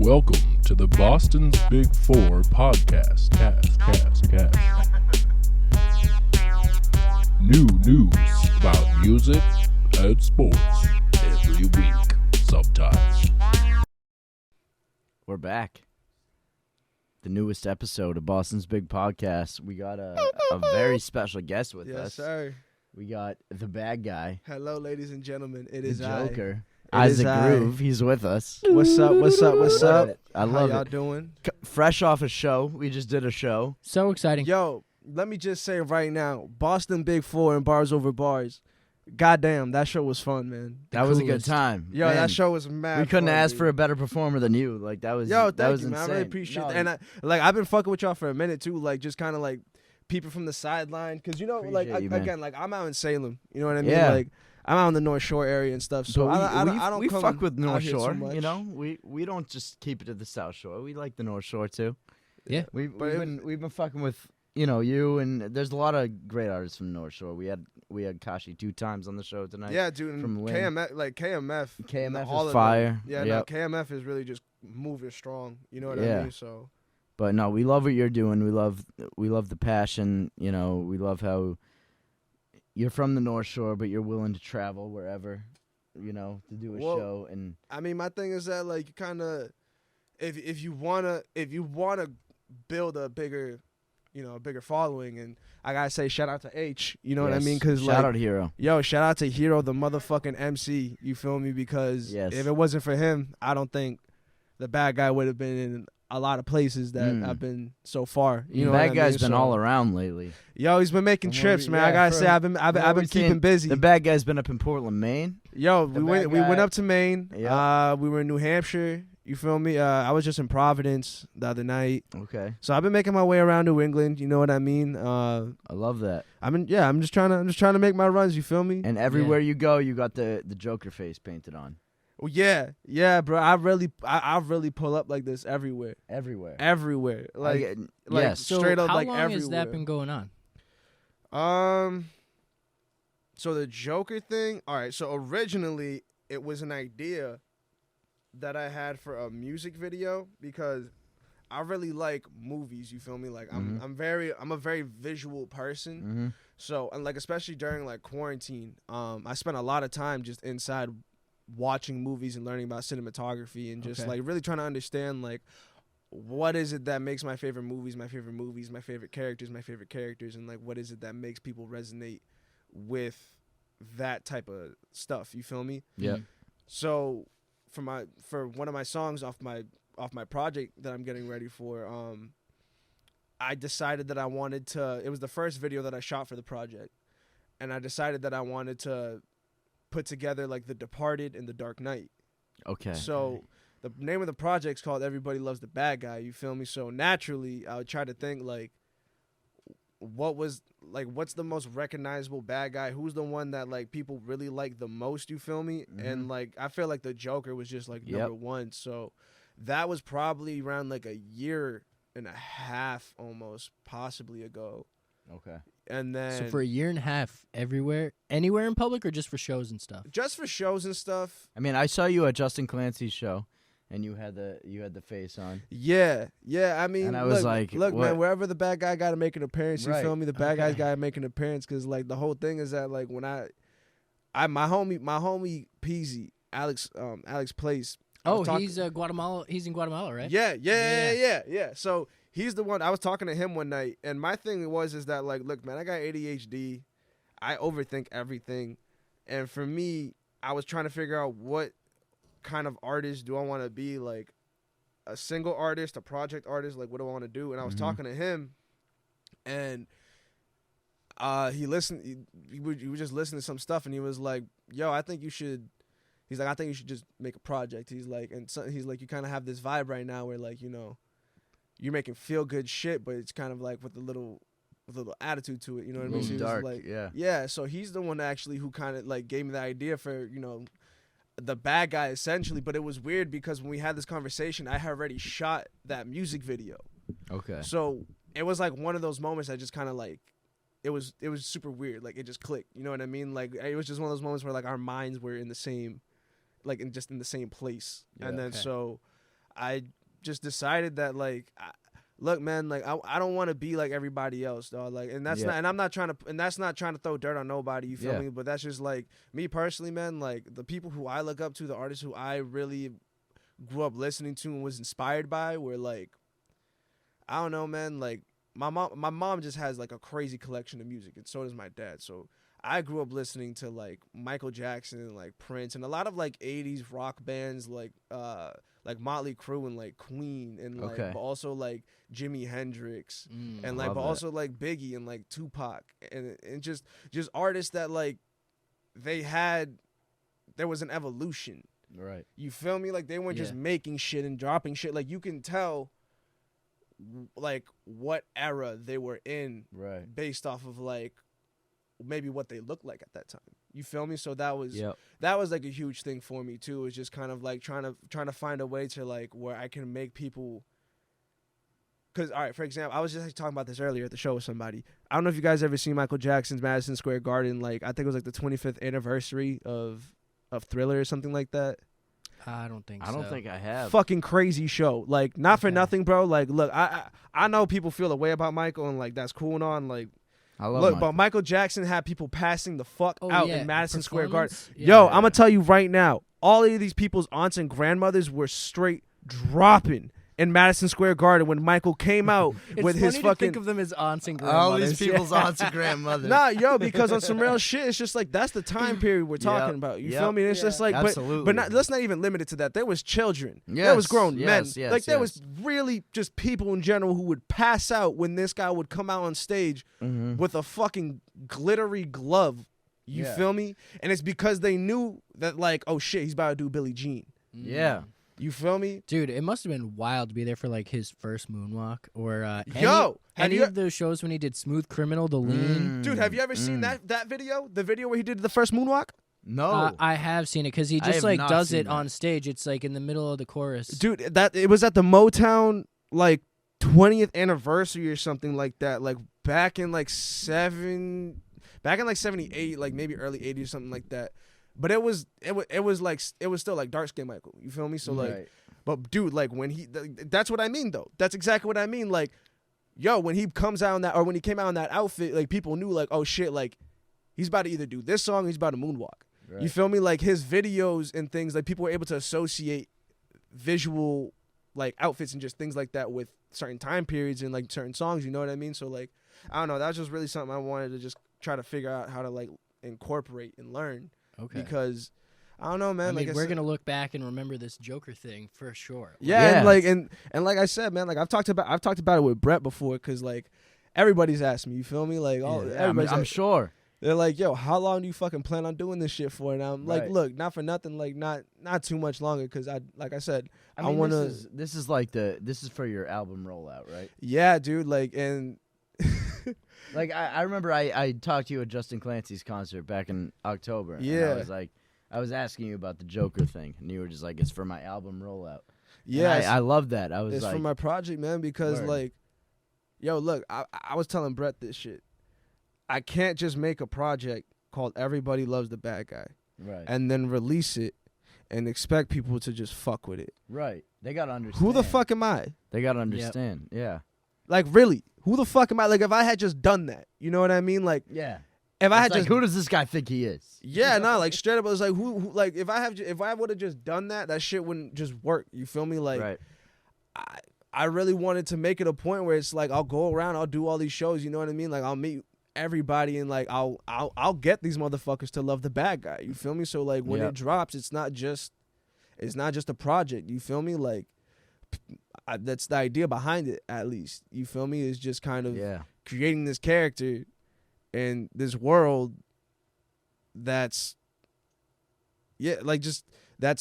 Welcome to the Boston's Big Four podcast. Cast. New news about music and sports every week, sometimes. We're back. The newest episode of Boston's Big Podcast. We got a very special guest with us. Yes, sir. We got the bad guy. Hello, ladies and gentlemen. It The is Joker. I. Isaac Groove. He's with us. What's up? I love How y'all it. doing? Fresh off a show. We just did a show. So exciting. Yo, let me just say right now, Boston Big Four and Bars Over Bars. Goddamn, that show was fun, man. That was a good coolest. time. Yo, Man, that show was mad. we couldn't fun, ask dude. for a better performer than you. Like that was. Yo, that thank was you, man. insane. I really appreciate No, that. And I've been fucking with y'all for a minute too. Like just kind of like peeping from the sideline, cause you know, like Appreciate you, man. again, like I'm out in Salem. You know what I mean? Yeah. Like I'm out in the North Shore area and stuff. So But I don't we come fuck with out North here too Shore. much. You know, we don't just keep it to the South Shore. We like the North Shore too. Yeah. We've But been fucking with you and there's a lot of great artists from the North Shore. We had Kashi 2 times on the show tonight. Yeah, dude. from And Lynn. KMF. KMF all is of fire. them. Yeah, Yep. no, KMF is really just moving strong. You know what I Yeah. mean? So But no, we love what you're doing. We love the passion. You know, we love how you're from the North Shore, but you're willing to travel wherever, you know, to do a Well, show. And I mean, my thing is that like you kind of, if you wanna build a bigger following, and I gotta say shout out to H. You know what I yes, mean? Because shout like, out Hero. yo, shout out to Hero, the motherfucking MC. You feel me? Because Yes. if it wasn't for him, I don't think the bad guy would have been in a lot of places that Mm. I've been so far. You know, Bad what I guy's mean? been So, all around lately. Yo, he's been making From what trips, we- man. I yeah, gotta from say, I've been what we're keeping seeing, busy. The bad guy's been up in Portland, Maine. Yo, The we bad went guy- up to Maine. Yep. We were in New Hampshire. You feel me? I was just in Providence the other night. Okay, So I've been making my way around New England. You know what I mean? I love that. I'm just trying to make my runs. You feel me? And everywhere you go, you got the Joker face painted on. Well, yeah, bro. I really pull up like this everywhere, Everywhere. like yes. So straight up how like long everywhere. has that been going on? So the Joker thing. All right. So originally it was an idea that I had for a music video because I really like movies. You feel me? Like I'm a very visual person. Mm-hmm. So and like especially during like quarantine, I spent a lot of time just inside watching movies and learning about cinematography and just Okay. like really trying to understand like what is it that makes my favorite movies, my favorite characters, and like what is it that makes people resonate with that type of stuff. You feel me? Yeah. So for one of my songs off my project that I'm getting ready for, I decided that I wanted to. It was the first video that I shot for the project, and I decided that I wanted to put together like The Departed and The Dark Knight. Okay. So the name of the project's called Everybody Loves the Bad Guy. You feel me? So naturally, I would try to think like, what's the most recognizable bad guy? Who's the one that like people really like the most? You feel me? Mhm. And like I feel like the Joker was just like Yep. number one. So that was probably around like a year and a half, almost possibly ago. Okay. And then So for a year and a half, anywhere in public, or just for shows and stuff? just for shows and stuff. I mean, I saw you at Justin Clancy's show, and you had the face on. Yeah. I mean, And I was like, look, what? man, wherever the bad guy got to make an appearance, you Right. feel me? The bad guy's Okay. got to make an appearance because, like, the whole thing is that, like, when my homie Peasy, Alex Place. I was He's Guatemala. He's in Guatemala, right? Yeah. So he's the one. I was talking to him one night, and my thing is that, like, look, man, I got ADHD. I overthink everything, and for me, I was trying to figure out what kind of artist do I want to be, like a single artist, a project artist, like what do I want to do? And I was Mhm. talking to him, and he listened. He would just listen to some stuff, and he was like, "Yo, I think you should." He's like, "I think you should just make a project." He's like, he's like, "You kind of have this vibe right now where like you're making feel good shit, but it's kind of like with a little attitude to it." You know what I mean? Little So he was dark, like, yeah. So he's the one actually who kind of like gave me the idea for the bad guy essentially. But it was weird because when we had this conversation, I had already shot that music video. Okay. So it was like one of those moments that just kind of like it was super weird. Like it just clicked. You know what I mean? Like it was just one of those moments where like our minds were in the same, like in the same place. Yeah, and then okay. so I just decided that like, look, man, like I don't want to be like everybody else, dog. Like, and that's not, and I'm not trying to, and that's not trying to throw dirt on nobody. You feel me? But that's just like me personally, man. Like the people who I look up to, the artists who I really grew up listening to and was inspired by, were like, I don't know, man. Like my mom just has like a crazy collection of music, and so does my dad. So I grew up listening to like Michael Jackson and like Prince and a lot of like 80s rock bands like Motley Crue and like Queen and like but also like Jimi Hendrix and like but also like Biggie and like Tupac and just artists that like there was an evolution. Right. You feel me? Like they weren't just making shit and dropping shit. Like you can tell like what era they were in based off of like maybe what they looked like at that time. You feel me? So that was like a huge thing for me too. Is just kind of like trying to find a way to like where I can make people. Cause all right, for example, I was just like, talking about this earlier at the show with somebody. I don't know if you guys ever seen Michael Jackson's Madison Square Garden. Like I think it was like the 25th anniversary of Thriller or something like that. I don't think so. I don't think I have. Fucking crazy show. Like not for nothing, bro. Like look, I know people feel the way about Michael and like that's cool and on. Like I love look, Michael. but Michael Jackson had people passing the fuck out in Madison Square Garden. Yeah. I'm gonna tell you right now, all of these people's aunts and grandmothers were straight dropping in Madison Square Garden when Michael came out with his fucking. To think of them as aunts and grandmothers. All these people's aunts and grandmothers. Nah, yo, because on some real shit, it's just like that's the time period we're talking about. You feel me? And it's just like, but let's not even limit it to that. There was children. There was grown men. Like there was really just people in general who would pass out when this guy would come out on stage with a fucking glittery glove. You feel me? And it's because they knew that like, oh shit, he's about to do Billie Jean. Yeah. You feel me? Dude, it must have been wild to be there for like his first moonwalk or any of those shows when he did Smooth Criminal, The Lean. Dude, have you ever seen that video? The video where he did the first moonwalk? No. I have seen it because he just like does it on stage. It's like in the middle of the chorus. Dude, it was at the Motown like 20th anniversary or something like that. Like back in like 78, like maybe early 80s or something like that. But it was still like dark skinned Michael. You feel me? So like, but dude, like when that's what I mean though. That's exactly what I mean. Like, yo, when he comes out in that, or when he came out in that outfit, like people knew like, oh shit, like he's about to either do this song or he's about to moonwalk. Right. You feel me? Like his videos and things, like people were able to associate visual like outfits and just things like that with certain time periods and like certain songs. You know what I mean? So like, I don't know. That was just really something I wanted to just try to figure out how to like incorporate and learn. Okay. Because I don't know, man. I mean, like we're gonna look back and remember this Joker thing for sure. Yeah, and like I said, man, like I've talked about it with Brett before, because like everybody's asked me, you feel me? Like I'm sure. They're like, yo, how long do you fucking plan on doing this shit for? And I'm like, look, not for nothing, like not too much longer, because I want to. This is like this is for your album rollout, right? Yeah, dude. Like and. Like I remember I talked to you at Justin Clancy's concert back in October. Yeah. And I was asking you about the Joker thing, and you were just like, it's for my album rollout. Yeah. I love that. It's for my project, man, because like, yo, look, I was telling Brett this shit. I can't just make a project called Everybody Loves the Bad Guy. Right. And then release it and expect people to just fuck with it. Right. They gotta understand. Who the fuck am I? They gotta understand. Yep. Yeah. Like really, who the fuck am I? Like if I had just done that, you know what I mean? Like if I had like, just, who does this guy think he is? Yeah, no, like straight up, it was like who like if I would have just done that shit wouldn't just work. You feel me? Like I really wanted to make it a point where it's like I'll go around, I'll do all these shows. You know what I mean? Like I'll meet everybody and like I'll get these motherfuckers to love the bad guy. You feel me? So like when it drops, it's not just a project. You feel me? Like. That's the idea behind it, at least. You feel me? Is just kind of creating this character and this world that's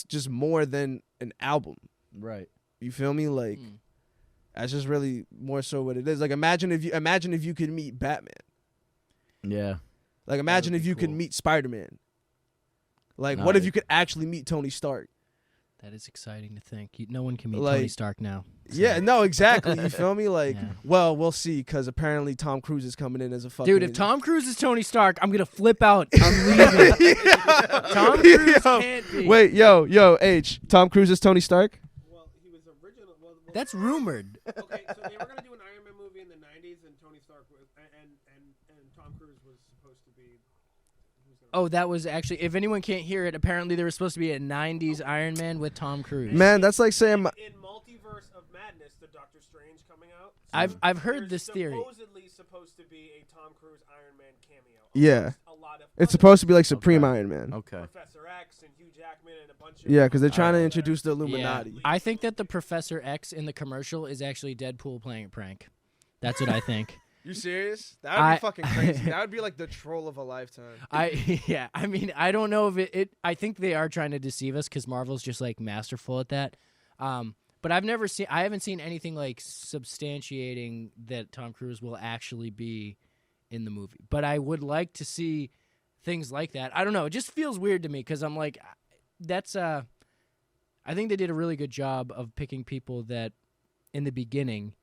just more than an album. Right. You feel me? Like that's just really more so what it is. Like imagine if you could meet Batman. Yeah. Like imagine if you could meet Spider-Man. Like what if you could actually meet Tony Stark? That is exciting to think. No one can meet Tony Stark now. So. Yeah, no, exactly. You feel me? Like, well, we'll see, because apparently Tom Cruise is coming in as a fucking... Dude, if Tom Cruise is Tony Stark, I'm going to flip out. I'm leaving. Tom Cruise can't be. Wait, yo, H, Tom Cruise is Tony Stark? Well, he was That's rumored. Okay, so they were gonna do an Iron Man movie in the '90s, and Tony Stark was, and Tom Cruise was supposed to be. Oh, that was actually. If anyone can't hear it, apparently there was supposed to be a '90s Iron Man with Tom Cruise. Man, that's like saying in Multiverse of Madness, the Doctor Strange coming out. I've heard there's this theory. Supposedly supposed to be a Tom Cruise Iron Man cameo. Yeah. A lot of it's other supposed to be like Supreme Iron Man. Okay. Professor X and Hugh Jackman and a bunch of Yeah, because they're trying to introduce the Illuminati. Yeah. I think that the Professor X in the commercial is actually Deadpool playing a prank. That's what I think. You serious? That would be fucking crazy. That would be like the troll of a lifetime. I mean, I don't know if it I think they are trying to deceive us because Marvel's just like masterful at that. But I haven't seen anything like substantiating that Tom Cruise will actually be in the movie. But I would like to see things like that. I don't know. It just feels weird to me because I'm like, that's I think they did a really good job of picking people that in the beginning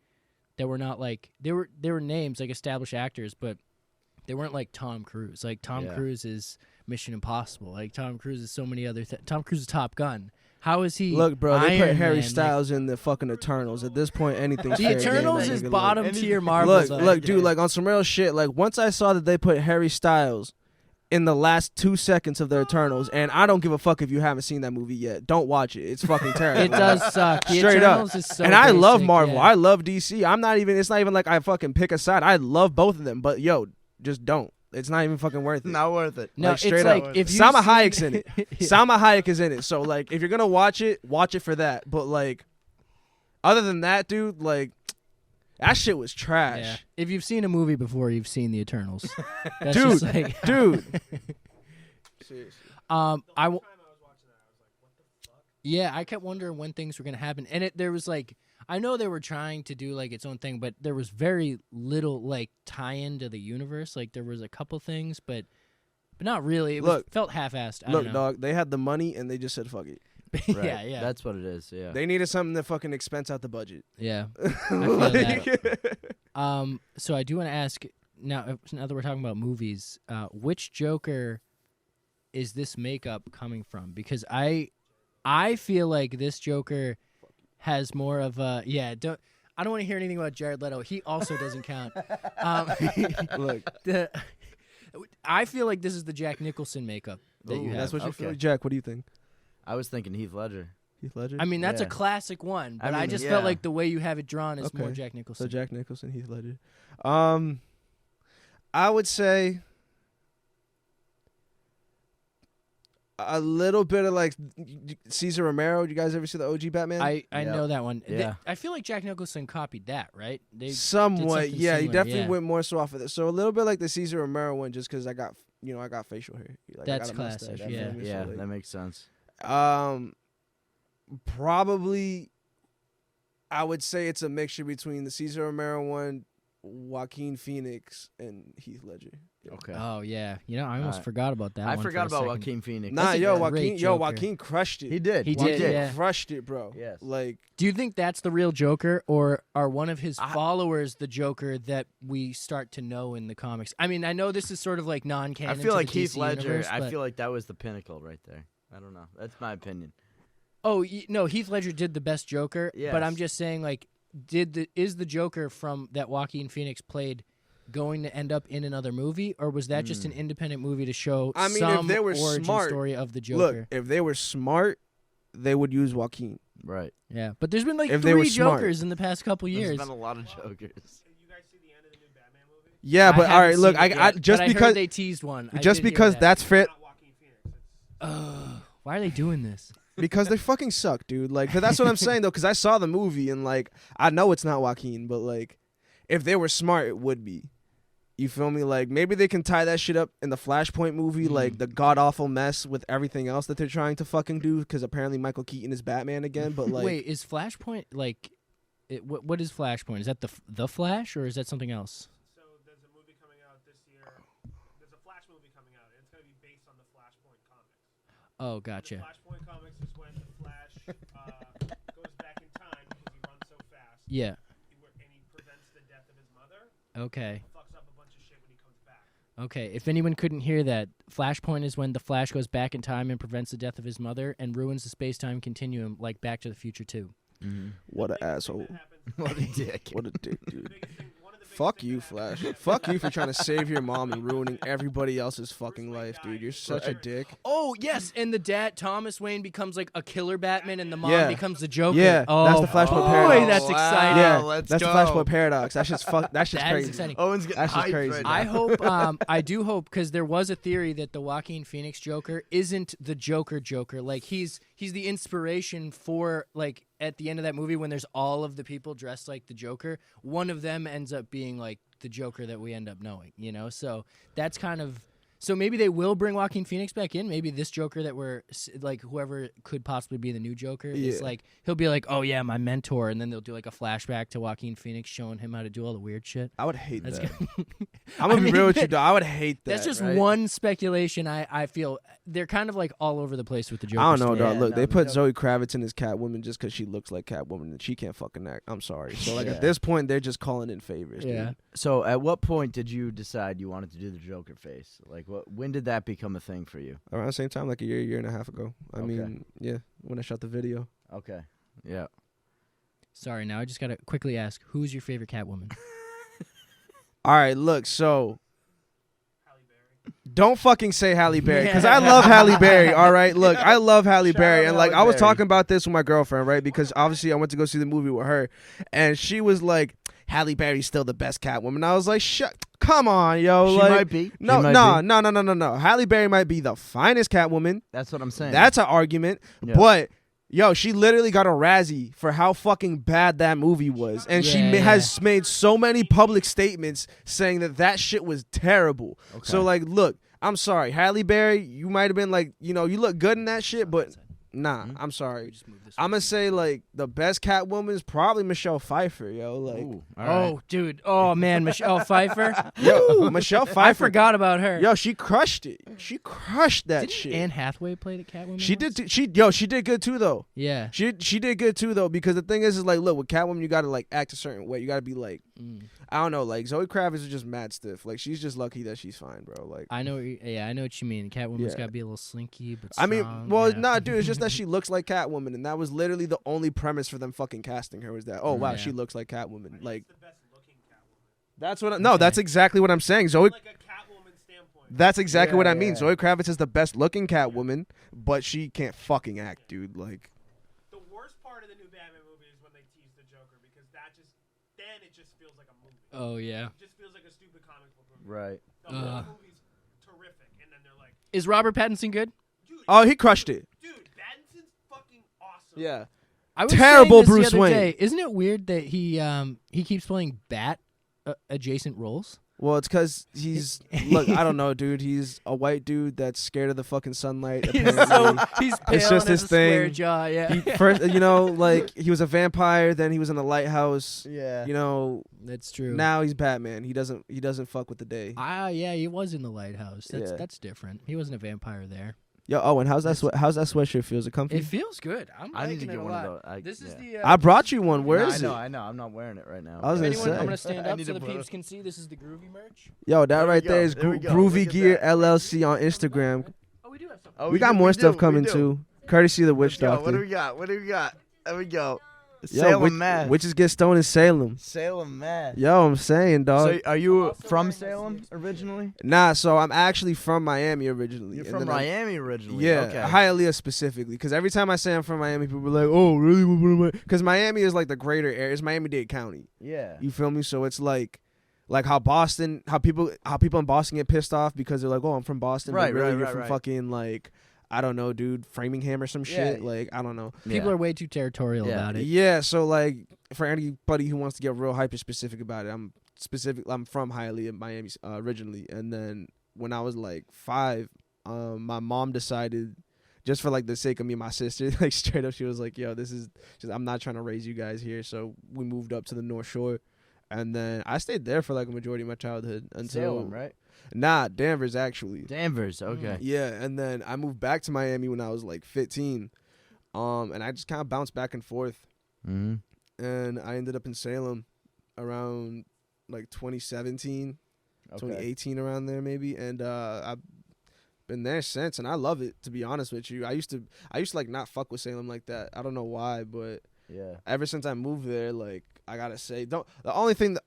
that were not like they were names like established actors, but they weren't like Tom Cruise. Like Tom Cruise is Mission Impossible. Like Tom Cruise is so many other Tom Cruise is Top Gun. How is he? Look, bro, they Iron put Harry Man? Styles in the fucking Eternals. At this point, anything's The fair game, Eternals my is nigga. bottom tier Marvel. Look, dude, like on some real shit. Like once I saw that they put Harry Styles in the last 2 seconds of the Eternals, and I don't give a fuck if you haven't seen that movie yet. Don't watch it. It's fucking terrible. It does suck. The Straight Eternals up. is so and I love basic, Marvel. yeah. I love DC. It's not even like I fucking pick a side. I love both of them. But yo, just don't. It's not even fucking worth it. Not worth it. No, Like, straight it's up. like if you Salma Hayek's in it. Salma Hayek is in it. So like, if you're gonna watch it for that. But like, other than that, dude, like, that shit was trash. Yeah. If you've seen a movie before, you've seen the Eternals. That's Dude, just like, dude. Seriously. Yeah, I kept wondering when things were gonna happen, and there was like, I know they were trying to do like its own thing, but there was very little like tie-in to the universe. Like there was a couple things, but not really. It felt half-assed. I Look, don't know. dog, they had the money and they just said fuck it. Right. yeah. That's what it is. Yeah. They needed something to fucking expense out the budget. Yeah. I feel that. So I do want to ask now that we're talking about movies, which Joker is this makeup coming from? Because I feel like this Joker has more of a I don't want to hear anything about Jared Leto. He also doesn't count. Look, I feel like this is the Jack Nicholson makeup that you have. that's what you Okay. feel. Jack, what do you think? I was thinking Heath Ledger. Heath Ledger? I mean, that's a Yeah. classic one, but I mean, just yeah. felt like the way you have it drawn is more Okay. Jack Nicholson. So Jack Nicholson, Heath Ledger. I would say a little bit of like Cesar Romero. You guys ever see the OG Batman? I Yeah. know that one. Yeah. I feel like Jack Nicholson copied that, right? They Somewhat, something yeah. He similar, definitely yeah. went more so off of it. So a little bit like the Cesar Romero one, just because I got facial hair. Like, I That's got a mustache, classic, you yeah. feel me? So, Yeah, like, that makes sense. Probably, I would say it's a mixture between the Cesar Romero one, Joaquin Phoenix, and Heath Ledger. Yeah. Okay. Oh yeah, I almost Alright. forgot about that. I one forgot for a about second. Joaquin Phoenix. Nah, That's a yo, great Joker. Joaquin crushed it. He did. He Joaquin did, yeah. crushed it, bro. Yes. Like, Do you think that's the real Joker, or are one of his followers the Joker that we start to know in the comics? I mean, I know this is sort of like non-canon. I feel to like the Heath DC Ledger. universe, I but- feel like that was the pinnacle right there. I don't know. That's my opinion. Oh no, Heath Ledger did the best Joker. Yes. But I'm just saying, like, is the Joker from that Joaquin Phoenix played going to end up in another movie, or was that just an independent movie to show I mean, some if they were origin smart, story of the look, Joker? if they were smart, they would use Joaquin. Right. Yeah, but there's been like if they were 3 smart. Jokers in the past couple years. There's been a lot of Jokers. You guys see the end of the new Batman movie? Yeah, but I all right, haven't look, seen it I yet, just but I because heard they teased one. I just did hear because that. that's fit. Not Joaquin Phoenix. It's Why are they doing this? Because they fucking suck, dude. Like, but that's what I'm saying though. Because I saw the movie and like I know it's not Joaquin, but like if they were smart, it would be. You feel me? Like maybe they can tie that shit up in the Flashpoint movie, like the god awful mess with everything else that they're trying to fucking do. Because apparently Michael Keaton is Batman again. But like, Wait, is Flashpoint like? What is Flashpoint? Is that the Flash, or is that something else? so there's a movie coming out this year. There's a Flash movie coming out. And it's going to be based on the Flashpoint comics. Oh, gotcha. The Flashpoint comics is when the Flash goes back in time because he runs so fast. Yeah. And he prevents the death of his mother. Okay. Fucks up a bunch of shit when he comes back. Okay. If anyone couldn't hear that, Flashpoint is when the Flash goes back in time and prevents the death of his mother and ruins the space-time continuum, like Back to the Future 2. Mm-hmm. What an The biggest asshole. thing that happens- What a dick. What a dick, dude. the biggest thing- one of the biggest Fuck things you, that happens- Flash. Fuck you for trying to save your mom and ruining everybody else's fucking Wayne life, died dude. You're in such a Joker. dick. Oh yes, and the dad Thomas Wayne becomes like a killer Batman, and the mom Yeah. becomes the Joker. Yeah, oh, that's the Flashpoint boy, paradox. that's exciting. Yeah, let's that's go. the Flashpoint paradox. That shit's fuck. That shit's That is crazy. exciting. Owen's getting That's just hyped crazy. right I now. hope, I do hope, because there was a theory that the Joaquin Phoenix Joker isn't the Joker. Like he's the inspiration for, like, at the end of that movie when there's all of the people dressed like the Joker, one of them ends up being like the Joker that we end up knowing, you know? So that's kind of, so maybe they will bring Joaquin Phoenix back in. Maybe this Joker that we're, like, whoever could possibly be the new Joker is Yeah. like, he'll be like, oh yeah, my mentor. And then they'll do like a flashback to Joaquin Phoenix showing him how to do all the weird shit. I would hate That's that. good. I'm gonna I be mean, real with you, though. I would hate that. That's just right? one speculation. I feel they're kind of like all over the place with the Joker. I don't know, story. dog. Yeah, Look, no, they the put Joker- Zoe Kravitz in as Catwoman just because she looks like Catwoman and she can't fucking act. I'm sorry. So, like, Yeah. at this point, they're just calling in favors. Yeah. Dude. So, at what point did you decide you wanted to do the Joker face? Like, when did that become a thing for you? Around the same time, like a year and a half ago. I Okay. mean, yeah, when I shot the video. Okay. Yeah. Sorry, now I just gotta quickly ask, who's your favorite Catwoman? All right, look, so Halle Berry. don't fucking say Halle Berry because I love Halle Berry. All right, look, I love Halle Shout Berry, out and like Halle I was Berry. talking about this with my girlfriend, right? Because obviously I went to go see the movie with her, and she was like, "Halle Berry's still the best Catwoman." I was like, "Shut, come on, yo!" She like, might be. She no, might no. Halle Berry might be the finest Catwoman. That's what I'm saying. That's an argument, Yeah. but. Yo, she literally got a Razzie for how fucking bad that movie was. And she Yeah, has made so many public statements saying that shit was terrible. So, like, look, I'm sorry. Halle Berry, you might have been like, you know, you look good in that shit, but nah, I'm sorry. Just move this I'm going to say, like, the best Catwoman is probably Michelle Pfeiffer, yo. Like, Ooh, all Oh, right. dude. Oh, man. Michelle Pfeiffer. yo, Michelle Pfeiffer. I forgot about her. Yo, she crushed it. She crushed that Didn't shit. Anne Hathaway play the Catwoman? She once? did. She did good too, though. Yeah. She did good too though, because the thing is like, look, with Catwoman you gotta like act a certain way. You gotta be like, I don't know, like Zoe Kravitz is just mad stiff. Like she's just lucky that she's fine, bro. Like I know. I know what you mean. Catwoman's Yeah. got to be a little slinky, but I mean, strong. well, yeah. nah, dude, it's just that she looks like Catwoman, and that was literally the only premise for them fucking casting her was that, oh wow, Yeah. she looks like Catwoman. Like It's the best looking Catwoman. that's what. No, Okay. that's exactly what I'm saying. Zoe. Like a Catwoman standpoint. That's exactly what I mean. Yeah. Zoe Kravitz is the best looking Catwoman, but she can't fucking act, dude. Like. The worst part of the new Batman movie is when they tease the Joker because then it just feels like a movie. Oh yeah. It just feels like a stupid comic book movie. Right. The whole movie's terrific, and then they're like, Is Robert Pattinson good? dude, Oh, he crushed it. dude, Pattinson's fucking awesome. Yeah. I was Terrible saying this Bruce the other Wayne. Day. Isn't it weird that he keeps playing bat adjacent roles? Well, it's because he's look. I don't know, dude. He's a white dude that's scared of the fucking sunlight. Apparently, He's pale It's just and has his a square thing. jaw. Yeah. he first, you know, like he was a vampire. Then he was in a lighthouse. Yeah. You know, That's true. now he's Batman. He doesn't fuck with the day. Yeah, he was in the lighthouse. Yeah. That's different. He wasn't a vampire there. Yo, Owen, how's that sweatshirt feel? Is it comfy? It feels good. I'm I need to liking it get a one of lot. those. This is yeah. the. I brought you one. Where No, is it? I know. I'm not wearing it right now. I was gonna Anyone, say. I'm gonna stand I up need so to the put peeps it- can see. This is the groovy merch. Yo, that There we right go. there is There we go. Look Groovy at Gear that. LLC on Instagram. Oh, we do have something. Oh, We got do, more we stuff do, coming we do. too. Courtesy of the Witch Let's go. What do Doctor. we got? What do we got? There we go. Yo, Salem, Mass. witches get stoned in Salem. Salem, Mass. Yo, I'm saying, dog. So, are you also from wearing Salem originally? Nah, so I'm actually from Miami originally. You're and from then I'm- Miami originally. Yeah, Okay. Hialeah specifically. Because every time I say I'm from Miami, people are like, "Oh, really?" Because Miami is like the greater area. It's Miami-Dade County. Yeah. You feel me? So it's like how people in Boston get pissed off because they're like, "Oh, I'm from Boston," Right, but really right, you're right, from right. fucking like I don't know, dude, Framingham or some Yeah. shit. Like I don't know. People are way too territorial Yeah. about it. Yeah, so like for anybody who wants to get real hyper specific about it, I'm from Hialeah, Miami originally, and then when I was like 5, my mom decided, just for like the sake of me and my sister, like straight up, she was like, "Yo, this is just I'm not trying to raise you guys here," so we moved up to the North Shore, and then I stayed there for like a majority of my childhood until Salem, right? Nah, Danvers actually. Danvers. Okay. Yeah, and then I moved back to Miami when I was like 15, and I just kind of bounced back and forth. Mm-hmm. And I ended up in Salem around like 2017, 2018, around there maybe. And I've been there since, and I love it, to be honest with you. I used to like not fuck with Salem like that. I don't know why, but Yeah. Ever since I moved there, like I gotta say, the only thing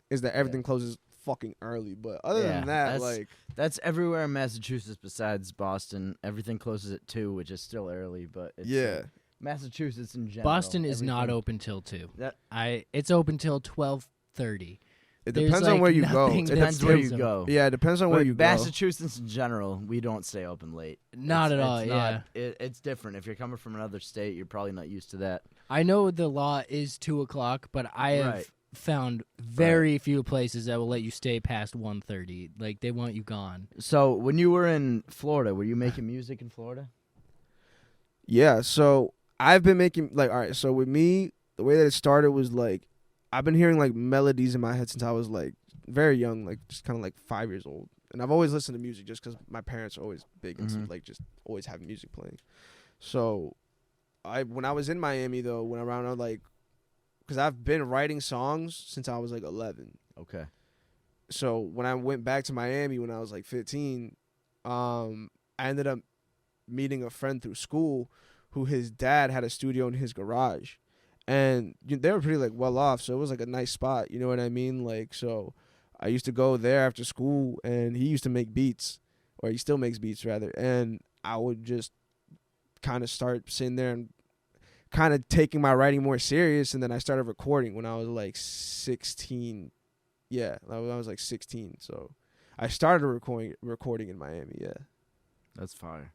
is that everything closes fucking early. But other than that, like that's everywhere in Massachusetts besides Boston. Everything closes at 2, which is still early, but it's like Massachusetts in general. Boston is not open till 2. That It's open till 12:30. it depends on where you go. nothing It that depends where you stops them. go. Yeah, it depends on where But you go. Massachusetts in general, we don't stay open late. Not at all. It's Yeah, it's different. If you're coming from another state, you're probably not used to that. I know the law is 2:00, but I have Right. found very few places that will let you stay past 1:30. Like they want you gone. So when you were in Florida, were you making music in Florida? Yeah, so I've been making like, all right, so with me, the way that it started was like I've been hearing like melodies in my head since I was like very young, like just kind of like 5 years old. And I've always listened to music just because my parents are always big into like just always having music playing. So when I was in Miami though, when around like, because I've been writing songs since I was like 11. Okay. So when I went back to Miami when I was like 15, I ended up meeting a friend through school who his dad had a studio in his garage. And they were pretty like well off, so it was like a nice spot, you know what I mean? Like, so I used to go there after school, and he used to make beats, or he still makes beats rather, and I would just kind of start sitting there and kind of taking my writing more serious, and then I started recording when I was like 16. Yeah, when I was like 16, so I started recording in Miami, yeah. That's fire.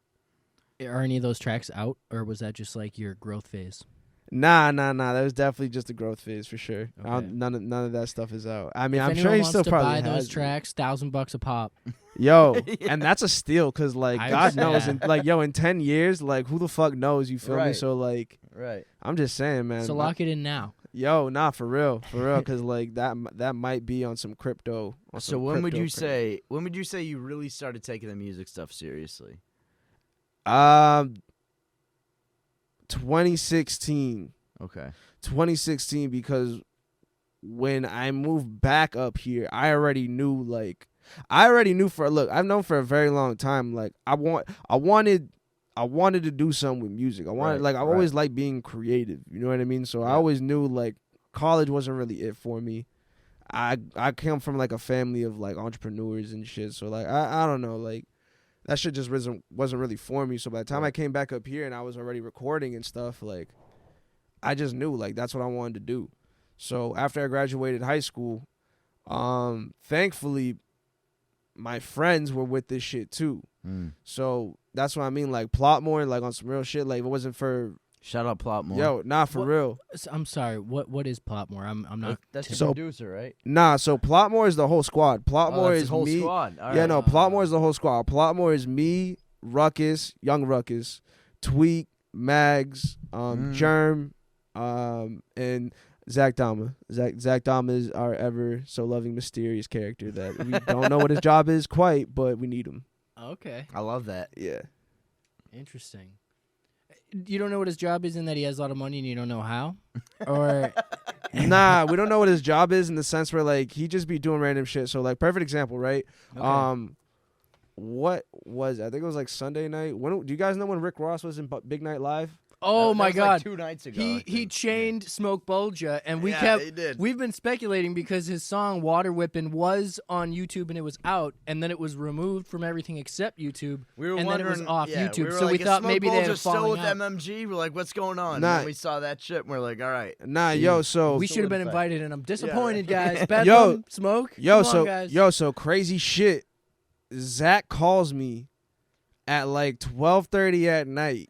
Are any of those tracks out, or was that just like your growth phase? Nah. That was definitely just a growth phase for sure. Okay. None of that stuff is out. I mean, If I'm anyone sure he wants still to probably buy has those tracks, $1,000 a pop. Yo, Yeah. and that's a steal because like I God knows, understand. and like yo, in 10 years, like who the fuck knows? You feel me? Right. So like, Right. I'm just saying, man. So lock it in now. Yo, nah, for real, because like that might be on some crypto. So when would you say you really started taking the music stuff seriously? 2016. Okay. 2016, because when I moved back up here, I already knew I've known for a very long time, like I wanted to do something with music. I've always liked being creative, you know what I mean? So I always knew like college wasn't really it for me. I come from like a family of like entrepreneurs and shit, so like I don't know, like that shit just wasn't really for me. So by the time I came back up here and I was already recording and stuff, like I just knew like that's what I wanted to do. So after I graduated high school, thankfully my friends were with this shit too. So that's what I mean, like plot more, like on some real shit. Like if it wasn't for Shout out Plotmore. yo, nah, for real. I'm sorry. What is Plotmore? I'm not. That's So- your producer, right? Nah, so Plotmore is the whole squad. Plotmore That's is the whole me. squad. All Yeah, right. no, Plotmore is the whole squad. Plotmore is me, Ruckus, Young Ruckus, Tweak, Mags, Germ, and Zach Dama. Zach Dama is our ever so loving, mysterious character that we don't know what his job is quite, but we need him. Okay. I love that. Yeah. Interesting. You don't know what his job is, in that he has a lot of money, and you don't know how, or Nah, we don't know what his job is in the sense where like he just be doing random shit. So like perfect example, right? Okay. What was I think it was like Sunday night. When do you guys know when Rick Ross was in Big Night Live? Oh That my was God! Like 2 nights ago. I He think. chained Smoke Bolja, and we Yeah, he did. we've been speculating because his song Water Whippin' was on YouTube and it was out, and then it was removed from everything except YouTube. We were and then it wondering, was off yeah, YouTube. We were So like, we is thought Smoke maybe they Bolja were still falling with out. MMG. We're like, what's going on? Nah. And then we saw that shit, and we're like, all right. Nah, yo, so We should have been solidified. invited, and I'm disappointed, guys. Bad Yo, Bum, Smoke. Come on, guys. so crazy shit. Zach calls me at like 12:30 at night.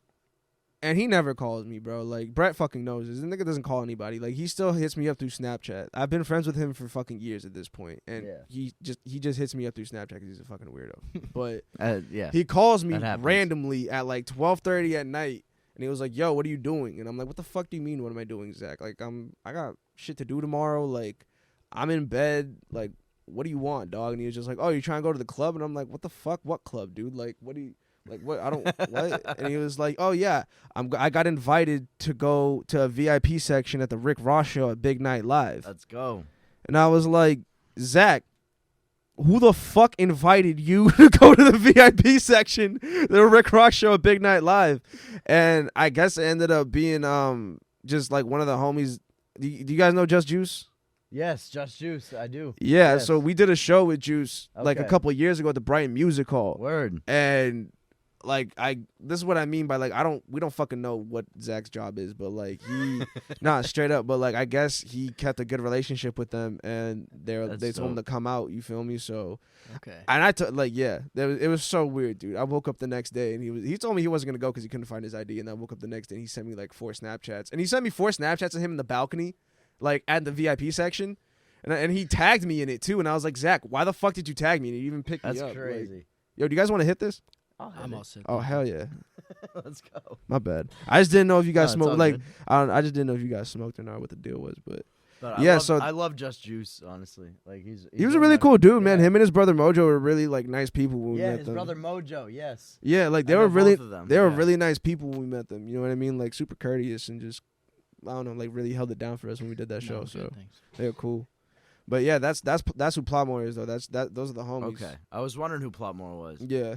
And he never calls me, bro. Like, Brett fucking knows this. The nigga doesn't call anybody. Like, he still hits me up through Snapchat. I've been friends with him for fucking years at this point. And Yeah. he just hits me up through Snapchat because he's a fucking weirdo. But Yeah. he calls me That happens. randomly at like 12:30 at night. And he was like, yo, what are you doing? And I'm like, what the fuck do you mean, what am I doing, Zach? Like, I got shit to do tomorrow. Like, I'm in bed. Like, what do you want, dog? And he was just like, oh, you trying to go to the club? And I'm like, what the fuck? What club, dude? Like, what do you... Like, what? I don't, what? And he was like, oh, yeah, I got invited to go to a VIP section at the Rick Ross show at Big Night Live. Let's go. And I was like, Zach, who the fuck invited you to go to the VIP section? The Rick Ross show at Big Night Live. And I guess it ended up being just like one of the homies. Do you guys know Just Juice? Yes, Just Juice. I do. Yeah, Yes. so we did a show with Juice like a Okay. couple of years ago at the Brighton Music Hall. Word. And like this is what I mean by like we don't fucking know what Zach's job is, but like he not straight up, but like I guess he kept a good relationship with them and they told him to come out, you feel me? So Okay. and it was so weird, dude. I woke up the next day and he told me he wasn't gonna go because he couldn't find his ID, and I woke up the next day and he sent me like 4 Snapchats, and he sent me 4 Snapchats of him in the balcony, like at the VIP section, and he tagged me in it too, and I was like, Zach, why the fuck did you tag me? And he even picked me That's up. crazy. Like, yo, do you guys want to hit this? I'm all set. Oh hell yeah. Let's go. My bad. I just didn't know if you guys No, it's all smoked. Like good. I just didn't know if you guys smoked or not. What the deal was, but But Yeah, I love Just Juice, honestly. Like he was one a of really my- cool dude, man. yeah. Him and his brother Mojo were really like nice people when we Yeah, met his them. brother Mojo. Yes. Yeah, like they I were know really both of them, they were yeah. really nice people when we met them. You know what I mean? Like super courteous and just I don't know, like really held it down for us when we did that show. No, So good, thanks. they were cool. But yeah, that's who Plotmore is though. Those are the homies. Okay. I was wondering who Plotmore was. Yeah.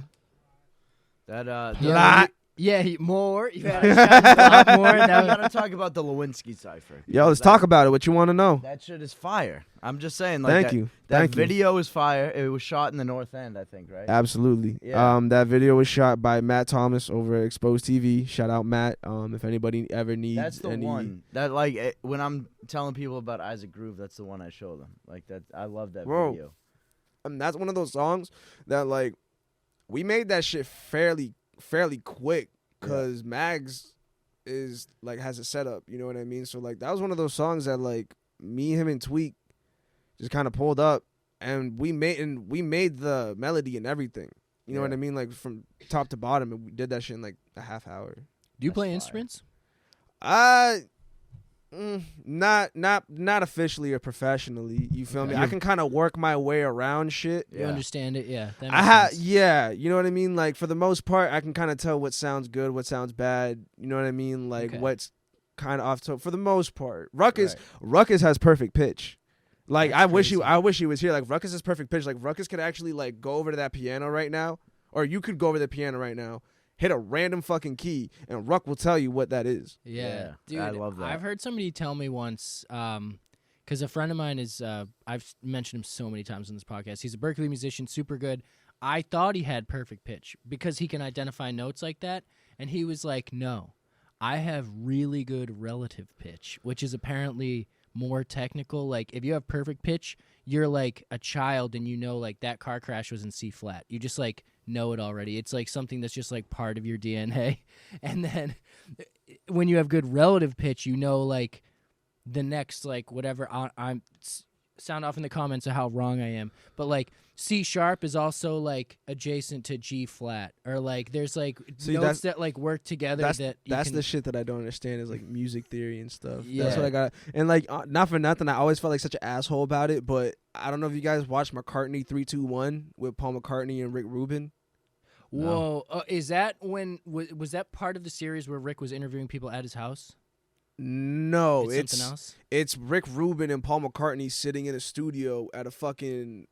That Yeah. More. You had a shot more. I That gotta talk about the Lewinsky Cypher. Yo, let's That- talk about it. What you want to know? That shit is fire. I'm just saying. Like, Thank that, you. That Thank you. video is fire. It was shot in the North End, I think, right? Absolutely. Yeah. That video was shot by Matt Thomas over at Exposed TV. Shout out Matt. If anybody ever needs That's the any one that like when I'm telling people about Isaac Groove, that's the one I show them. Like that, I love that Bro. video. That's one of those songs that like we made that shit fairly quick because Mags is like has a setup, you know what I mean? So like that was one of those songs that like me, him, and Tweak just kind of pulled up, and we made the melody and everything. You know what Yeah. I mean? Like from top to bottom, and we did that shit in like a half hour. Do you That's play fire. instruments? Not officially or professionally. You feel me? Okay. I can kind of work my way around shit. You understand it? Yeah. That I makes sense. yeah, you know what I mean? Like for the most part, I can kind of tell what sounds good, what sounds bad. You know what I mean? Like Okay. what's kind of off. So for the most part, Ruckus has perfect pitch. Like That's I wish crazy. he was here. Like Ruckus has perfect pitch. Like Ruckus could actually like go over to that piano right now, or you could go over to the piano right now, hit a random fucking key, and Ruck will tell you what that is. Yeah, Yeah, dude, I love that. I've heard somebody tell me once, because a friend of mine is, I've mentioned him so many times on this podcast. He's a Berkeley musician, super good. I thought he had perfect pitch because he can identify notes like that, and he was like, "No, I have really good relative pitch, which is apparently more technical. Like if you have perfect pitch, you're like a child, and you know like that car crash was in C flat. You just like." Know it already. It's like something that's just like part of your DNA. And then when you have good relative pitch, you know like the next like whatever I'm sound off in the comments of how wrong I am. But like C sharp is also like adjacent to G flat, or like there's like See, notes that like work together. That's that you that's can, the shit that I don't understand is like music theory and stuff. Yeah. That's what I got. And like not for nothing, I always felt like such an asshole about it. But I don't know if you guys watched Mccartney 3-2-1 with Paul McCartney and Rick Rubin. Whoa, is that when was that part of the series where Rick was interviewing people at his house? No, It's something else. It's Rick Rubin and Paul McCartney sitting in a studio at a fucking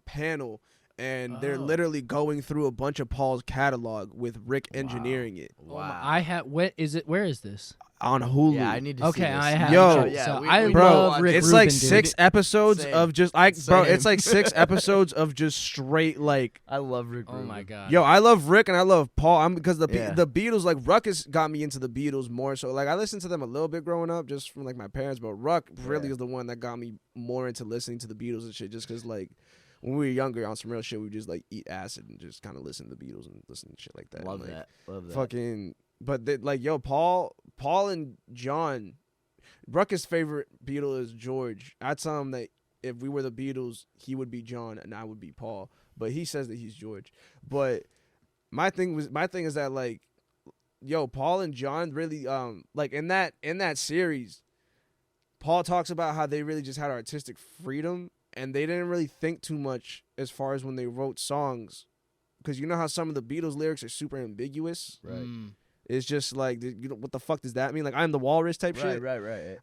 panel, and they're Oh. literally going through a bunch of Paul's catalog with Rick engineering it Wow. I have. What is it? Where is this? on Hulu. Yeah, I need to see Okay, this. I have. Yo. it. Yeah, so we- I we Bro, love Rick it's Rubin, like dude. 6 episodes Same. of just bro. Same. It's like 6 episodes of just straight like. I love Rick Oh Rubin. my god. Yo, I love Rick and I love Paul. I'm because Yeah. the Beatles, like Ruckus got me into the Beatles more. So like I listened to them a little bit growing up, just from like my parents. But Ruck really Yeah. is the one that got me more into listening to the Beatles and shit. Just because like when we were younger on some real shit, we would just like eat acid and just kind of listen to the Beatles and listen to shit like that. Love And, like, that. Love that. Fucking, but like yo, Paul and John. Ruckus' favorite Beatle is George. I tell him that if we were the Beatles, he would be John and I would be Paul. But he says that he's George. But my thing is that like, yo, Paul and John really like in that series, Paul talks about how they really just had artistic freedom and they didn't really think too much as far as when they wrote songs. Because you know how some of the Beatles lyrics are super ambiguous. Right. It's just like, you know, what the fuck does that mean? Like, I'm the walrus type shit. Right.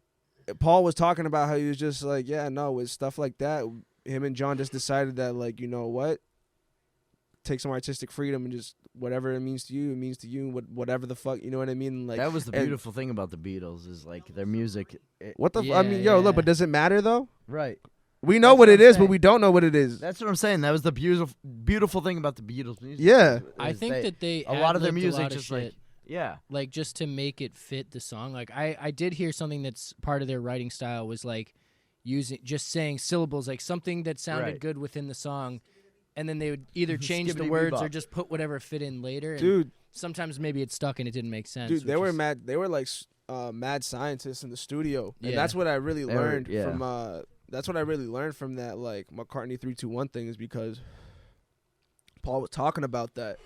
Paul was talking about how he was just like, yeah, no, with stuff like that, him and John just decided that, like, you know what, take some artistic freedom and just whatever it means to you, it means to you. Whatever the fuck, you know what I mean? Like that was the beautiful thing about the Beatles is like their music. What the? Yeah, I mean, yo, yeah. look, but does it matter though? Right. We know That's what what it I'm is, but saying. we don't know what it is. That's what I'm saying. That was the beautiful thing about the Beatles music. Yeah. I is think that they a lot of their ad-libbed music a lot of just shit, like yeah. like just to make it fit the song. Like I did hear something that's part of their writing style was like just saying syllables, like something that sounded Right. good within the song, and then they would either change the words or Skibbity-bebop. just put whatever fit in later. And Dude, sometimes maybe it stuck and it didn't make sense. dude, they which were is- mad. They were like mad scientists in the studio, and Yeah. that's what I really They were- learned yeah. from. That's what I really learned from that, like McCartney 3-2-1 thing, is because Paul was talking about that,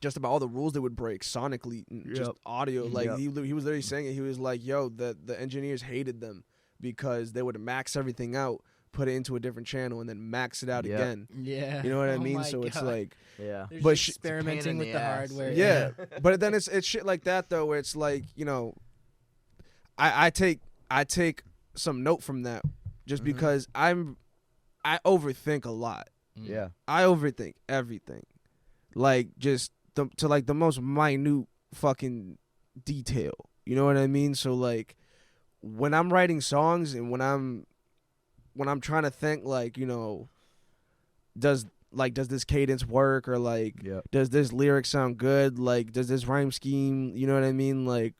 just about all the rules they would break sonically, and just Yep. audio. Like Yep. he was literally saying it. He was like, "Yo, the engineers hated them because they would max everything out, put it into a different channel, and then max it out Yep. again." Yeah. You know what I Oh mean? my So it's God. like. Yeah. They're but just sh- experimenting in with the the ass. hardware. Yeah, but then it's shit like that though, where it's like, you know, I take some note from that just Mhm. because I overthink a lot. Mm. Yeah. I overthink everything, like just to like the most minute fucking detail. You know what I mean? So like when I'm writing songs and when I'm trying to think, like, you know, does this cadence work, or like Yep. does this lyric sound good, like does this rhyme scheme, you know what I mean, like,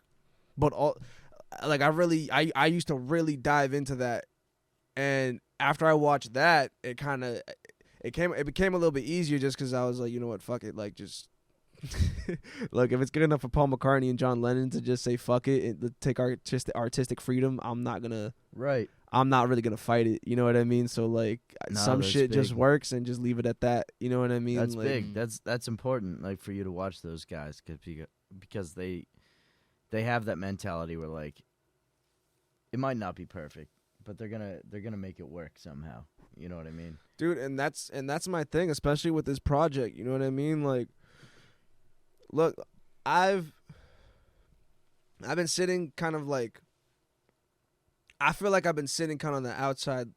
but all like I used to really dive into that, and after I watched that, it became a little bit easier just because I was like, you know what, fuck it, like just look, if it's good enough for Paul McCartney and John Lennon to just say fuck it and take artistic freedom, I'm not really gonna fight it, you know what I mean? So like No, some that's shit just big. works and just leave it at that, you know what I mean? That's like, big. That's important. Like for you to watch those guys, because they have that mentality where like it might not be perfect, but they're gonna make it work somehow. You know what I mean? dude, and that's my thing, especially with this project, you know what I mean? Like, look, I've been sitting kind of like, I feel like I've been sitting kind of on the outside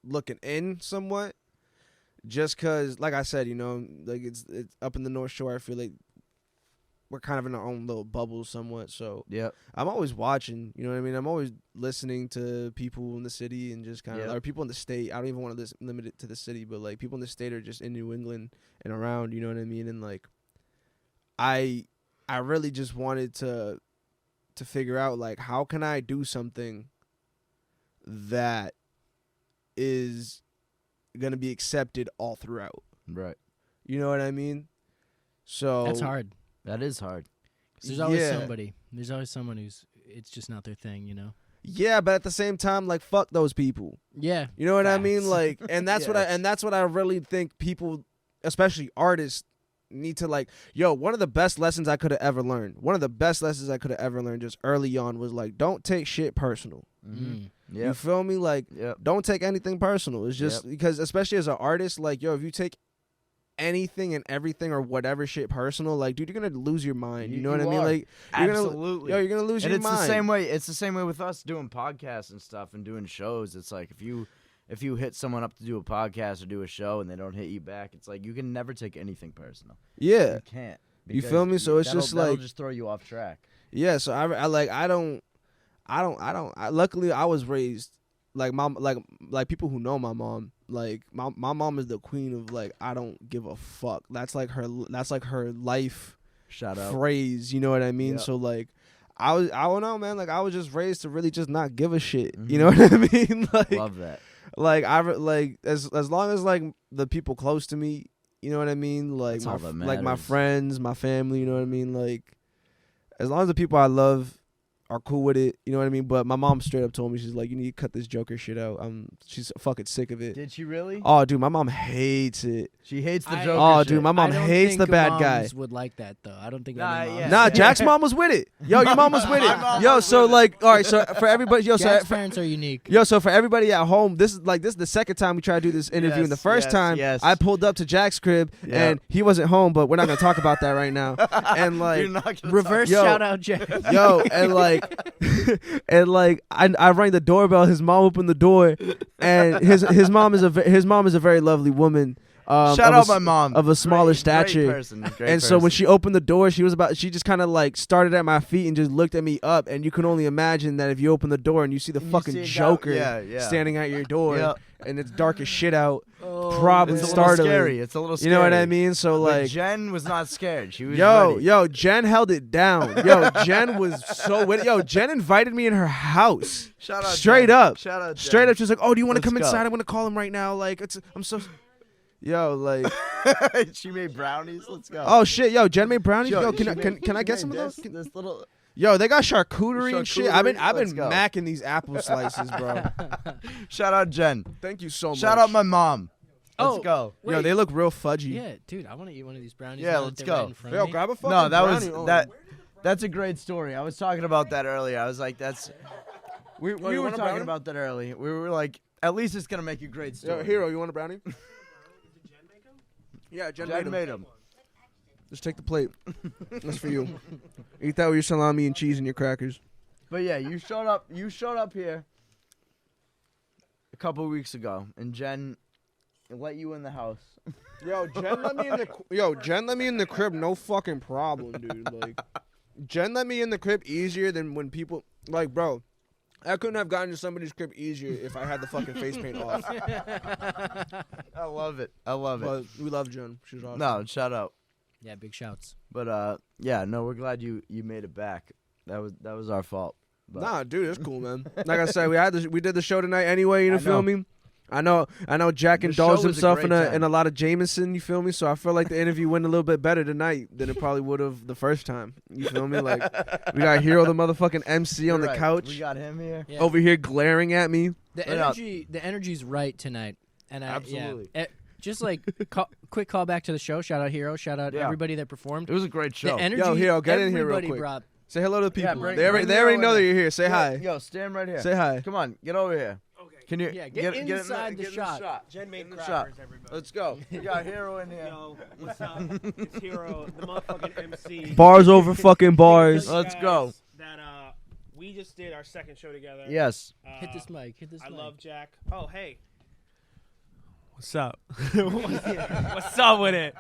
looking in somewhat, just because, like I said, you know, like it's up in the North Shore. I feel like we're kind of in our own little bubble somewhat. So Yep. I'm always watching, you know what I mean? I'm always listening to people in the city and just kind of, Yeah. or people in the state. I don't even want to limit it to the city, but like people in the state are just in New England and around, you know what I mean? And like, I really just wanted to figure out, like, how can I do something that is going to be accepted all throughout? Right. You know what I mean? So That's hard. That is hard. 'Cause there's always Yeah. somebody. There's always someone who's it's just not their thing, you know. Yeah, but at the same time, like, fuck those people. Yeah. You know what I mean? Facts. Like, and that's what I really think people, especially artists, need to, like, yo, one of the best lessons I could have ever learned. One of the best lessons I could have ever learned just early on was like, don't take shit personal. Mm. You Yep. feel me? Like, Yep. don't take anything personal. It's just because, especially as an artist, like, yo, if you take anything and everything or whatever shit personal, like, dude, you're gonna lose your mind. You know what I mean? are. Like, you're Absolutely. you're gonna lose And your it's mind. the same way. It's the same way with us doing podcasts and stuff and doing shows. It's like if you hit someone up to do a podcast or do a show and they don't hit you back, it's like you can never take anything personal. Yeah, You can't. You feel me? So it's just that'll like- just throw you off track. yeah. So luckily I was raised like mom, like people who know my mom. Like my mom is the queen of, like, I don't give a fuck. That's like her life Shout out. phrase. You know what I mean? Yeah. So like, I don't know, man. Like, I was just raised to really just not give a shit. Mhm. You know what I mean? Like, Love that. like as long as like the people close to me, you know what I mean? Like That's all that like my matters. friends, my family, you know what I mean? Like, as long as the people I love are cool with it, you know what I mean? But my mom straight up told me, she's like, you need to cut this Joker shit out. She's fucking sick of it. Did she really? Oh, dude, my mom hates it. She hates the I- Joker. Oh, shit. dude, my mom I don't hates think the bad guy. moms would like that though. I don't think Nah, any moms. yeah. Nah, Jack's mom was with it. Yo, your mom was with My it. mom Yo, was so with it. like, all right, so for everybody, yo, so Jack's for, parents are unique. yo, so for everybody at home, this is the second time we tried to do this interview. And the Yes, first yes, time yes. I pulled up to Jack's crib Yeah. and he wasn't home, but we're not gonna talk about that right now. And like, You're not gonna Reverse Yo. shout out Jack. yo, and like, and like I rang the doorbell. His mom opened the door, and his mom is a very lovely woman. Shout out my mom of a smaller stature. Great person. So when she opened the door, she just kind of like started at my feet and just looked at me up. And you can only imagine that if you open the door and you see the fucking Joker standing at your door, and it's dark as shit out, probably it's a startling. little scary. It's a little scary. You know what I mean? So like, Jen was not scared. She was ready. Jen held it down. Jen was so with it. Jen invited me in her house. Shout out straight Jen. up. Shout out Jen. Straight up. She's like, "Oh, do you want to come Let's inside? go. I'm gonna call him right now." Like, I'm so. Like. She made brownies. Let's go. Oh shit, Jen made brownies. She Can I get made some of those? This little. They got charcuterie and shit. I've been Let's go. macking these apple slices, bro. Shout out Jen. Thank you so much. Shout out my mom. Let's go. Wait. They look real fudgy. Yeah, dude, I want to eat one of these brownies. Yeah, now that let's they're go. Right in front of me. Grab a fucking No, that brownie. was That's a great story. I was talking about that earlier. I was like, we you were want a talking brownie? about that earlier. We were like, at least it's gonna make a great story. Yo, Hero, you want a brownie? Yeah, Jen made him. Just take the plate. That's for you. Eat that with your salami and cheese and your crackers. But yeah, you showed up. You showed up here a couple weeks ago, and Jen let you in the house. Jen let me in the crib. No fucking problem, dude. Like, Jen let me in the crib easier than when people like, bro. I couldn't have gotten to somebody's crib easier if I had the fucking face paint off. I love it. I love it. But we love Jen. She's awesome. No, shout out. Yeah, big shouts. But we're glad you made it back. That was our fault. But Nah, dude, it's cool, man. Like I said, we did the show tonight anyway. You feel me? I know. Jack The indulged show was a himself great in a time. lot of Jameson. You feel me? So I feel like the interview went a little bit better tonight than it probably would have the first time. You feel me? Like, we got Hero, the motherfucking MC, on You're the right. couch We got him here. Yeah. over here glaring at me. The energy's right tonight, and Absolutely. just like quick call back to the show. Shout out Hero. Shout out Yeah. everybody that performed. It was a great show. The energy. Yo, Hero, get in here real everybody quick. brought. Say hello to the people. bring they already Hero know in that there. you're here. Say hi. Yo, stand right here. Say hi. Come on, get over here. Okay. Can you Get inside the get in shot. Jen made the crackers, everybody. Let's go. We got Hero in here. Yo, what's up? It's Hero, the motherfucking MC. Bars over fucking bars. Let's go. That we just did our second show together. Yes. Hit this mic. Hit this I mic. love Jack. Oh, hey. What's up? What's up with it?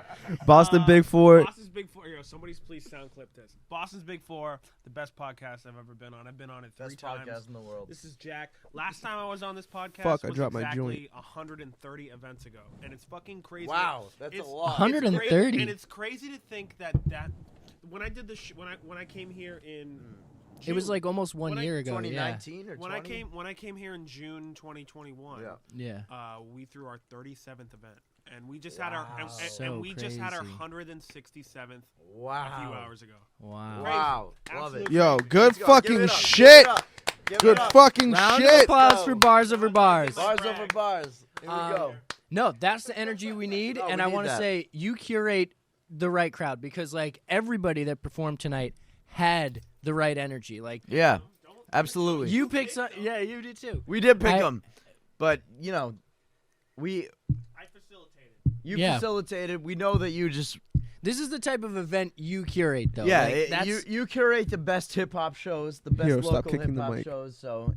Boston Big Four. Boston's Big Four. Yo, somebody's please sound clip this. Boston's Big Four, the best podcast I've ever been on. I've been on it 3 times. in the world. This is Jack. Last time I was on this podcast Fuck, I was dropped my exactly joint. 130 events ago, and it's fucking crazy. Wow, that's It's a lot. 130. And it's crazy to think that when I did the when I came here in It was June- like almost one when I- year ago. 2019 or 20? when I came here in June 2021. Yeah. Yeah. We threw our 37th event, and we just had our So and we just had our crazy. 167th Wow. a few hours ago. Wow. Wow. Crazy. Love it. Absolute Yo, crazy. good Let's go. Give fucking it up. shit. Give it up. Give Good it up. fucking Round of shit. applause Go. for bars over bars. Bars over bars. Here we go. No, that's the energy we need, No, and we I need want to that. say you curate the right crowd because like everybody that performed tonight had the right energy. Like Yeah. Absolutely. you picked some, yeah, you did too. We did pick I- them, but I facilitated. you Yeah. facilitated. We know that you just This is the type of event you curate, though. yeah. Like, that's, you curate the best hip hop shows, the best Hero, stop local kicking hip the hop mic. shows. So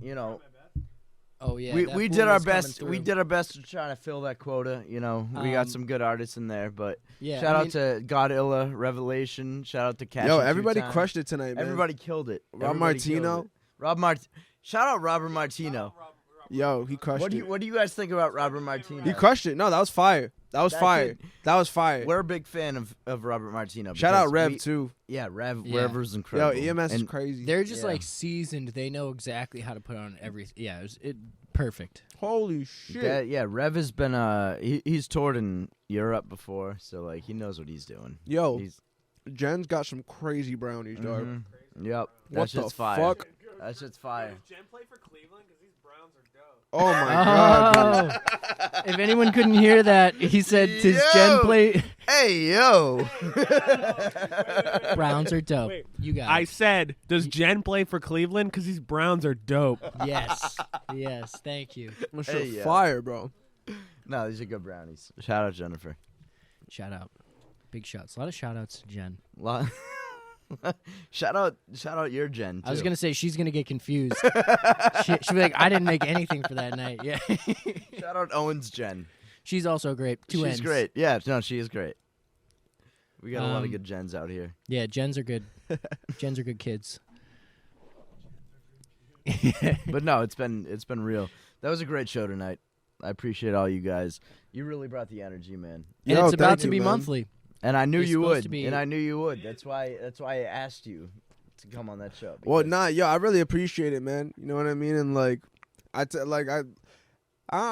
oh yeah. we that we boom did our is coming best. through. We did our best to try to fill that quota. We got Um, some good artists in there, but Yeah, shout I out mean, to Godilla Revelation. Shout out to Cash. Yo, everybody crushed it tonight, man. Everybody killed it. Rob Everybody killed Martino. it. Shout out Robert Martino. Yo, he crushed it. What do you guys think about Robert Martino? He crushed it. No, that was fire. That was That fire. kid- That was fire. We're a big fan of Robert Martino. Shout out because Rev too. Yeah, Rev. Yeah. Rev was Yo, incredible. EMS is And crazy. they're just Yeah. like seasoned. They know exactly how to put on everything. Yeah, it perfect. Holy shit. yeah, Rev has been he's toured in Europe before, so like he knows what he's doing. Yo, He's Jen's got some crazy brownies, dog. Yep. That What shit's the fire. fuck? That shit's fire. Does Jen play for Cleveland? Because these Browns are dope. Oh my god. Dude. Oh, if anyone couldn't hear that, he said, "Does Jen Yo. play?" Hey yo. Browns are dope. Wait, You got I it. said, does Jen play for Cleveland? Because these Browns are dope. Yes, yes. Thank you. That Hey, shit yeah. fire, bro. No, these are good brownies. Shout out Jennifer. Shout out, big shots. A lot of shout outs to Jen. Shout out your Jen, too. I was gonna say she's gonna get confused. She'll be like, I didn't make anything for that night. Yeah. Shout out Owen's Jen. She's also great. She's She's great. Yeah, no, she is great. We got a lot of good Jens out here. Yeah, Jens are good. Jens are good kids. But no, it's been real. That was a great show tonight. I appreciate all you guys. You really brought the energy, man. And Yo, it's about thank to you, be man. monthly. And I knew It's you supposed would. to be- And I knew you would. That's why I asked you to come on that show. Well, because- yo, I really appreciate it, man. You know what I mean? And like, I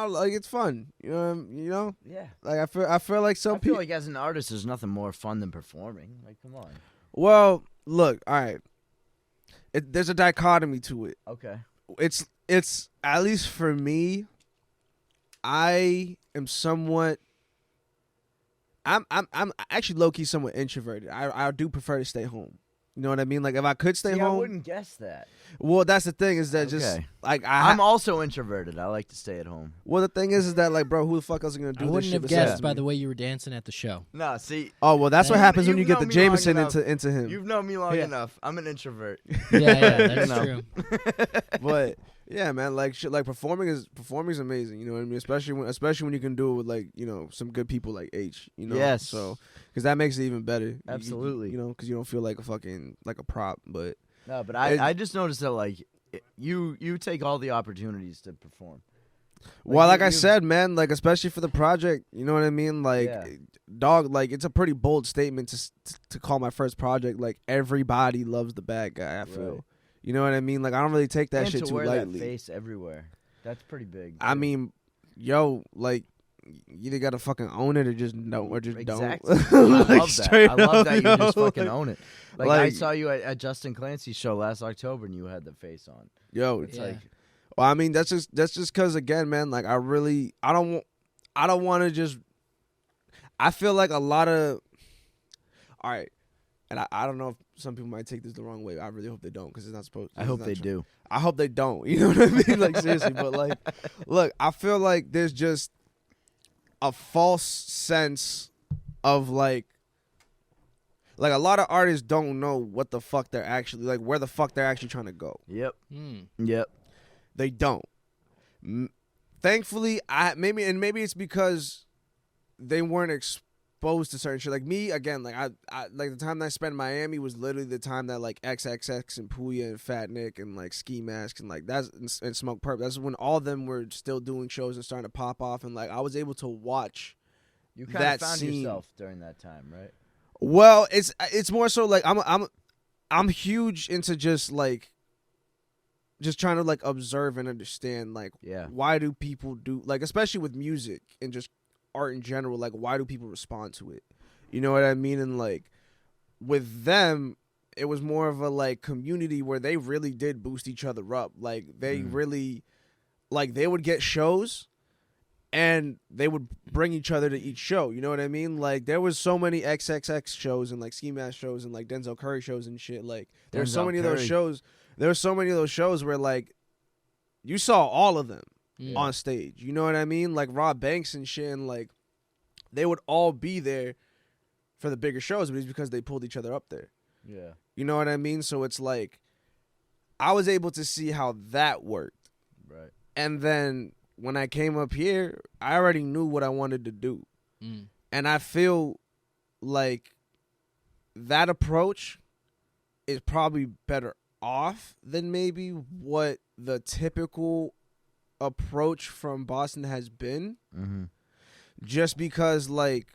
like it's fun. You know. Yeah. Like I feel like some I feel people. like as an artist, there's nothing more fun than performing. Like, come on. Well, look, all right. There's a dichotomy to it. Okay. It's at least for me. I am somewhat. I'm actually low key somewhat introverted. I do prefer to stay home. You know what I mean? Like if I could stay See, I home. wouldn't guess that. Well, that's the thing is that just Okay. like I'm also introverted. I like to stay at home. well, the thing is that like, bro, who the fuck else is gonna do I this wouldn't shit have besides guessed me? by the way you were dancing at the show. No, see, Oh well, that's what happens when you You've get the known me long Jameson enough. into him. you've known me long Yeah. enough. I'm an introvert. Yeah, that's know. true. But yeah, man, like shit, like performing is amazing. You know what I mean? Especially when you can do it with like some good people like H. You know, Yes. So because that makes it even better. Absolutely. You know, because you don't feel like a fucking like a prop. But No, but It- I just noticed that like you take all the opportunities to perform. well, like I you- said, man, like especially for the project, you know what I mean? Like, Yeah. dog, like it's a pretty bold statement to call my first project like everybody loves the bad guy. I feel. Right. You know what I mean? Like I don't really take that and shit to too wear lightly. that face everywhere. That's pretty big. I dude. mean, yo, like you either gotta fucking own it or just don't, Exactly. don't. I Like, love that. straight I love up, that you know, just fucking like- own it. Like I like- saw you at Justin Clancy's show last October, and you had the face on. Yo, It's Yeah. like well, I mean that's just because again, man, like I don't want to just. I feel like a lot of. All right, and I don't know if some people might take this the wrong way. I really hope they don't because it's not supposed. I hope they do. I hope they don't. You know what I mean? Like seriously, but like, look, I feel like there's just a false sense of like a lot of artists don't know what the fuck they're actually like, where the fuck they're actually trying to go. Yep. Mm. Yep. They don't. Thankfully, maybe it's because they weren't exposed to certain shit. Like me, again, like I like the time that I spent in Miami was literally the time that like XXX and Puya and Fat Nick and like Ski Mask and like and Smoke Perp. That's when all of them were still doing shows and starting to pop off, and like I was able to watch. You kind That of found scene. yourself during that time, right? Well, it's more so like I'm huge into just trying to like observe and understand like Yeah. why do people do like, especially with music and just art in general, like why do people respond to it? You know what I mean? And like with them, it was more of a like community where they really did boost each other up. Like they really like they would get shows and they would bring each other to each show. You know what I mean? Like there was so many XXX shows and like Ski Mask shows and like Denzel Curry shows and shit. Like there were so Denzel many of those Curry. shows. There were so many of those shows where like you saw all of them Yeah. on stage. You know what I mean? Like Rob Banks and shit, and like they would all be there for the bigger shows, but it's because they pulled each other up there. Yeah. You know what I mean? So it's like I was able to see how that worked. Right. And then when I came up here, I already knew what I wanted to do. Mm. And I feel like that approach is probably better off than maybe what the typical approach from Boston has been. Mm-hmm. Just because, like,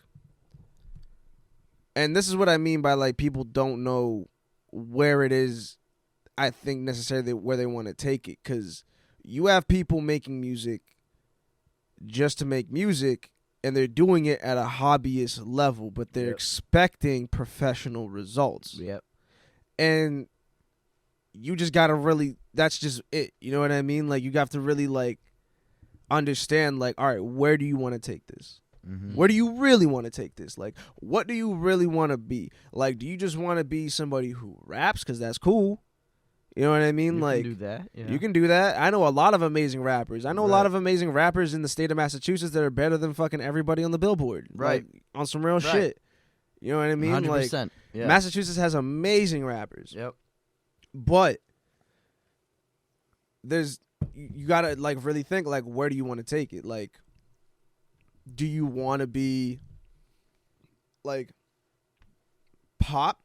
and this is what I mean by, like, people don't know where it is, I think, necessarily where they want to take it. Because you have people making music just to make music, and they're doing it at a hobbyist level, but they're Yep. expecting professional results. Yep. And you just gotta really, that's just it. You know what I mean? Like, you have to really, like, understand, like, all right, where do you want to take this? Mm-hmm. Where do you really want to take this? Like, what do you really want to be? Like, do you just want to be somebody who raps? Because that's cool. You know what I mean? You like, can do that. Yeah. you can do that. I know a lot of amazing rappers. I know a lot Right. of amazing rappers in the state of Massachusetts that are better than fucking everybody on the Billboard. Right. Like, on some real Right. shit. You know what I mean? 100%. Like Yeah. Massachusetts has amazing rappers, Yep. but you gotta like really think like where do you want to take it? Like, do you want to be like pop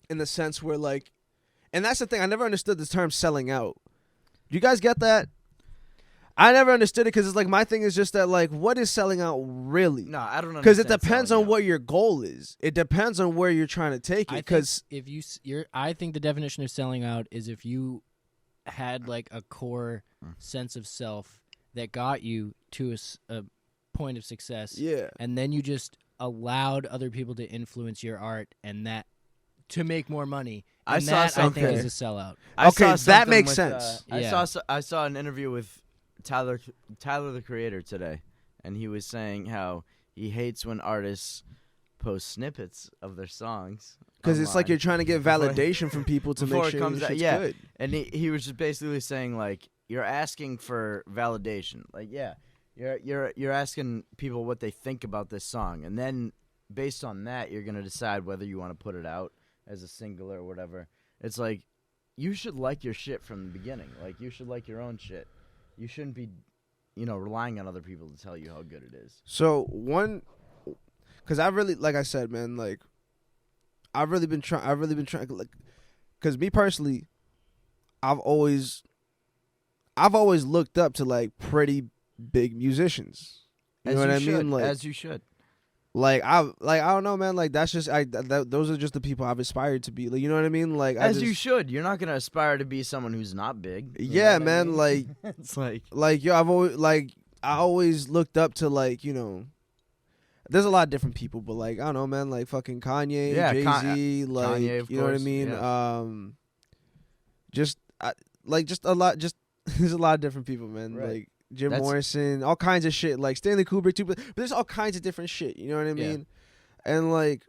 in the sense where like, and that's the thing, I never understood the term selling out. Do you guys get that? I never understood it because it's like my thing is just that like what is selling out really? No, I don't understand. Because it depends selling on out. what your goal is. It depends on where you're trying to take it. Because I think the definition of selling out is if you had like a core sense of self that got you to a point of success, yeah, and then you just allowed other people to influence your art and that to make more money. And I saw that I something. think is a sellout. I Okay, saw that something makes with, sense. Yeah. I saw an interview with Tyler the Creator today, and he was saying how he hates when artists post snippets of their songs because it's like online you're trying to get validation from people to before make it sure comes your out. shit's Yeah, good. and he was just basically saying like you're asking for validation. Like you're asking people what they think about this song, and then based on that, you're gonna decide whether you want to put it out as a single or whatever. It's like you should like your shit from the beginning. Like you should like your own shit. You shouldn't be, relying on other people to tell you how good it is. So because I really, like I said, man, like I've really been trying, like, because me personally, I've always looked up to like pretty big musicians. You know what I mean? Like, as you should. Like I don't know, man. Like that's just those are just the people I've aspired to be. Like you know what I mean? Like As you should. You're not gonna aspire to be someone who's not big. You know yeah, what I man. mean? Like it's like yo, I always looked up to like there's a lot of different people, but like I don't know, man. Like fucking Kanye, Yeah, Jay-Z, like Kanye, of you know what I course, mean? yeah. Just a lot. Just there's a lot of different people, man. Right. Like Jim That's- Morrison, all kinds of shit. Like Stanley Kubrick too, but there's all kinds of different shit. You know what I Yeah. mean? And like,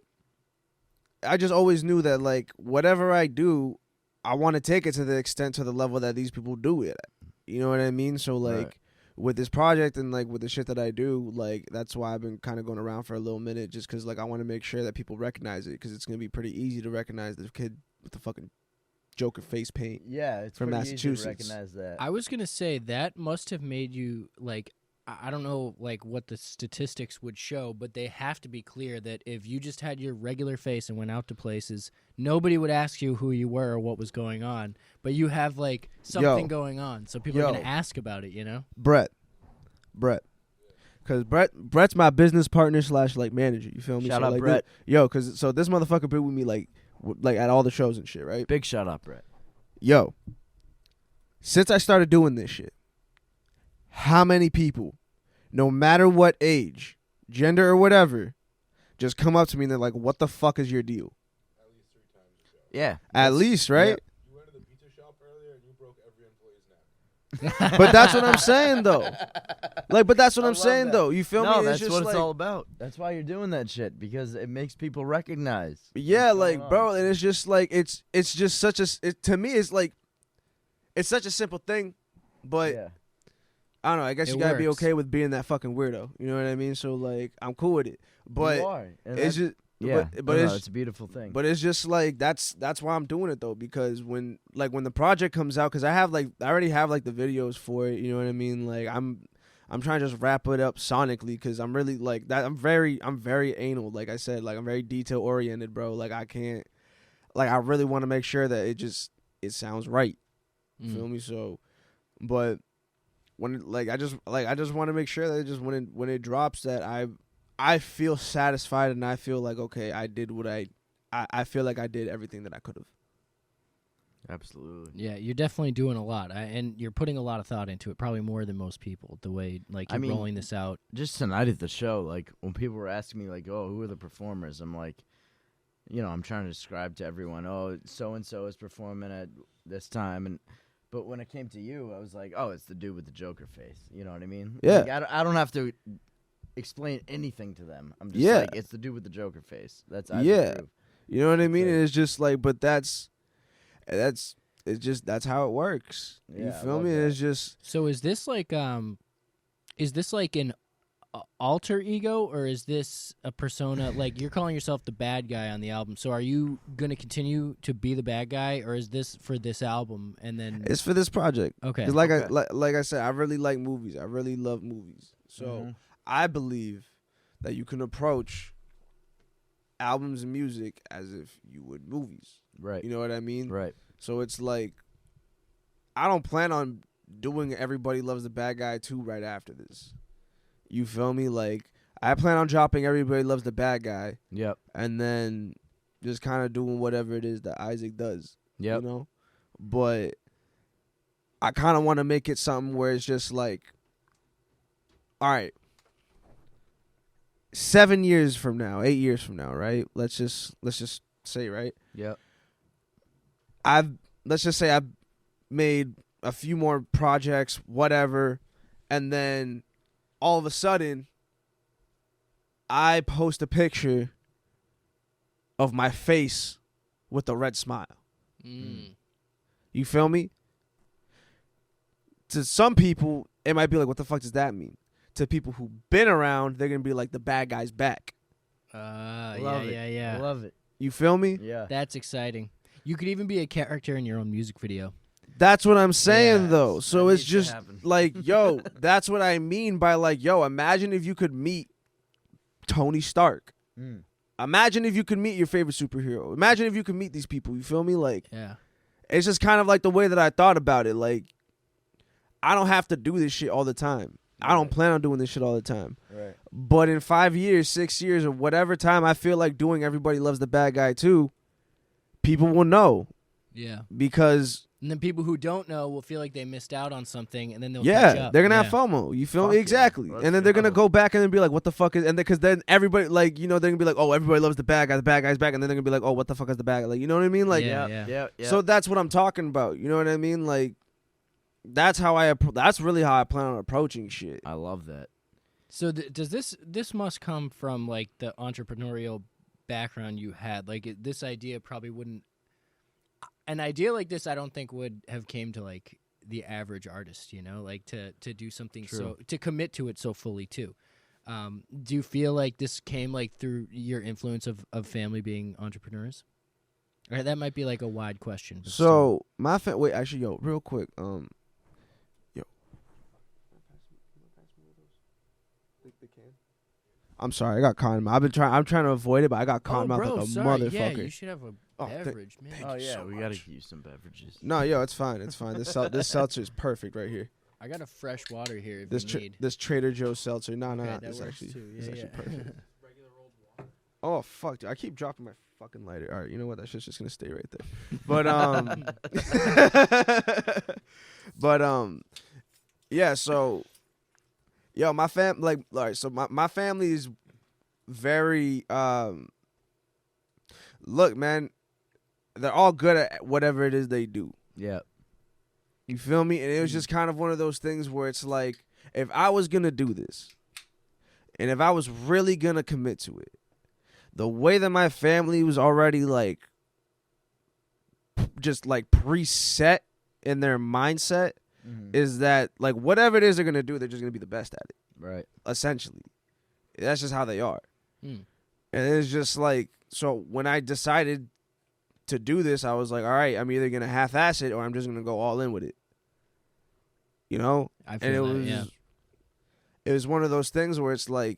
I just always knew that like whatever I do, I want to take it to the level that these people do it at. You know what I mean? So like Right. with this project and like with the shit that I do, like that's why I've been kind of going around for a little minute, just because like I want to make sure that people recognize it, because it's gonna be pretty easy to recognize the kid with the fucking Joker face paint. yeah, it's from pretty easy to Massachusetts. recognize that. I was gonna say that must have made you like I don't know like what the statistics would show, but they have to be clear that if you just had your regular face and went out to places, nobody would ask you who you were or what was going on. But you have like something going on, so people are gonna ask about it. You know, Brett, because Brett's my business partner / like manager. You feel me? Shout so, out like, Brett. because so this motherfucker been with me like at all the shows and shit, right? Big shout out, Brett. Yo, since I started doing this shit, how many people, no matter what age, gender, or whatever, just come up to me and they're like, "What the fuck is your deal?" Yeah. At least, right? You went to the pizza shop earlier and you broke every employee's neck. But that's what I'm saying, though. Like, but that's what I I'm love saying, that. though. You feel No, me? that's just what like, it's all about. That's why you're doing that shit, because it makes people recognize. Yeah, what's like, going bro, on. and it's just like it's just such a to me it's like it's such a simple thing, but Yeah. I don't know. I guess It you gotta be works. okay with being that fucking weirdo. You know what I mean? So like, I'm cool with it, but you are. And it's that's- just yeah, but no, it's it's a beautiful thing. but it's just like that's why I'm doing it though, because when the project comes out, because I already have like the videos for it. You know what I mean? Like I'm trying to just wrap it up sonically, because I'm really like that. I'm very anal. Like I said, like I'm very detail oriented, bro. Like I can't, like I really want to make sure that it sounds right. Mm. Feel me? So, but when I just want to make sure that when it drops that I feel satisfied and I feel like, okay, I did what I feel like I did everything that I could have. Absolutely. Yeah, you're definitely doing a lot, and you're putting a lot of thought into it, probably more than most people. The way like I you're mean, rolling this out. Just tonight at the show, like when people were asking me, like, "Oh, who are the performers?" I'm like, I'm trying to describe to everyone, "Oh, so and so is performing at this time," but when it came to you, I was like, "Oh, it's the dude with the Joker face." You know what I mean? Yeah. Like, I don't have to explain anything to them. I'm just Yeah. like, it's the dude with the Joker face. That's Yeah. proof. You know what I mean? Like- And it's just like, but that's how it works. You Yeah, I feel love me? that. It's just So is this like an alter ego, or is this a persona? Like, you're calling yourself the bad guy on the album, so are you going to continue to be the bad guy, or is this for this album and then It's for this project. okay? 'Cause like I said, I really like movies. I really love movies. So Mhm. I believe that you can approach albums and music as if you would movies. Right. You know what I mean? Right. So it's like, I don't plan on doing Everybody Loves the Bad Guy 2 right after this. You feel me? Like, I plan on dropping Everybody Loves the Bad Guy Yep. and then just kind of doing whatever it is that Isaac does. Yep. You know? But I kind of want to make it something where it's just like, all right, 7 years from now, 8 years from now, right? Let's just say, right? Yep. Let's just say I've made a few more projects, whatever, and then all of a sudden I post a picture of my face with a red smile. You feel me? To some people, it might be like, what the fuck does that mean? To people who've been around, they're going to be like, the bad guy's back. Love it. Yeah. Love it. You feel me? Yeah. That's exciting. You could even be a character in your own music video. That's what I'm saying, Yeah, though. So that it's needs to just happen. like, yo, that's what I mean by like, yo, imagine if you could meet Tony Stark. Mm. Imagine if you could meet your favorite superhero. Imagine if you could meet these people. You feel me? Like, Yeah. it's just kind of like the way that I thought about it. Like, I don't have to do this shit all the time. I don't plan on doing this shit all the time. Right. But in 5 years, 6 years, or whatever time I feel like doing Everybody Loves the Bad Guy too, people will know. Yeah. Because, And then people who don't know will feel like they missed out on something, and then they'll catch yeah, up. they're going to Yeah. have FOMO. You feel Fuck me? yeah. Exactly. Let's And then they're going to go. go back and then be like, what the fuck is... And because then everybody, like, you know, they're going to be like, oh, everybody loves the bad guy's back. And then they're going to be like, oh, what the fuck is the bad guy? Like, you know what I mean? Like, Yeah. Yeah. so that's what I'm talking about. You know what I mean? Like, that's how that's really how I plan on approaching shit. I love that. So does this must come from like the entrepreneurial background you had? Like this idea probably wouldn't. An idea like this, I don't think would have came to like the average artist. You know, like to do something True. to commit to it so fully too. Do you feel like this came like through your influence of family being entrepreneurs? Or that might be like a wide question. But So wait, actually, yo, real quick, I'm sorry, I got caught in my. I'm trying to avoid it, but I got caught in my bro, like a sorry. motherfucker. Yeah, you should have a Oh, beverage, man. Oh you yeah, so we gotta much. use some beverages. No, yo, it's fine. It's fine. This seltzer is perfect right here. I got a fresh water here if This you need. this Trader Joe's seltzer. No, Okay, that it's works actually too. it's Yeah, actually yeah. perfect. Oh fuck, dude, I keep dropping my fucking lighter. All right, you know what? That shit's just gonna stay right there. But yeah. So, yo, my fam like, all right. So my family is very look, man, they're all good at whatever it is they do. Yeah. You feel me? And it was just kind of one of those things where it's like, if I was going to do this, and if I was really going to commit to it, the way that my family was already like, just like preset in their mindset is that like whatever it is they're going to do, they're just going to be the best at it. Right. Essentially. That's just how they are. Mm. And it's just like, so when I decided to do this, I was like, all right, I'm either going to half-ass it or I'm just going to go all in with it. You know? I And feel it that, was yeah. it was one of those things where it's like,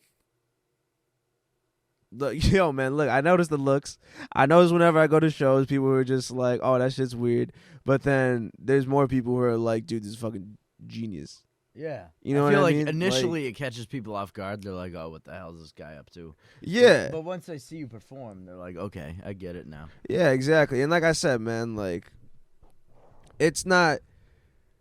look, yo, man, look, I noticed the looks. I notice whenever I go to shows, people are just like, oh, that shit's weird. But then there's more people who are like, dude, this is fucking genius. Yeah. You know I feel what I like mean? initially it catches people off guard. They're like, oh, what the hell is this guy up to? Yeah. But once they see you perform, they're like, okay, I get it now. Yeah, exactly. And like I said, man, like, it's not,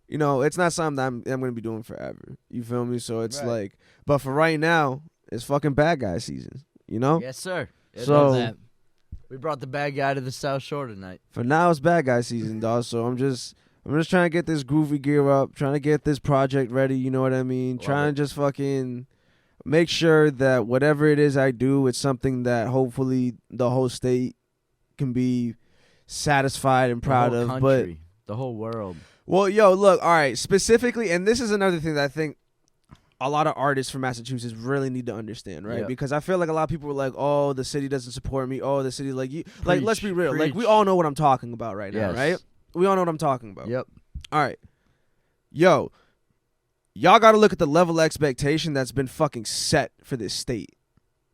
you know, it's not something that I'm going to be doing forever. You feel me? So it's Right. like, but for right now, it's fucking bad guy season, you know? Yes, sir. It So- is. That. We brought the bad guy to the South Shore tonight. For now, it's bad guy season, dog. So I'm just trying to get this groovy gear up, trying to get this project ready. You know what I mean? Love Trying it. to just fucking make sure that whatever it is I do, it's something that hopefully the whole state can be satisfied and proud the of. whole But country, the whole world. well, yo, look, all right, specifically, and this is another thing that I think a lot of artists from Massachusetts really need to understand, right? Yep. Because I feel like a lot of people are like, "Oh, the city doesn't support me. Oh, the city like you." Like, let's be real. Like, we all know what I'm talking about right now, Yes. right? We all know what I'm talking about. Yep. All right, yo, y'all got to look at the level of expectation that's been fucking set for this state.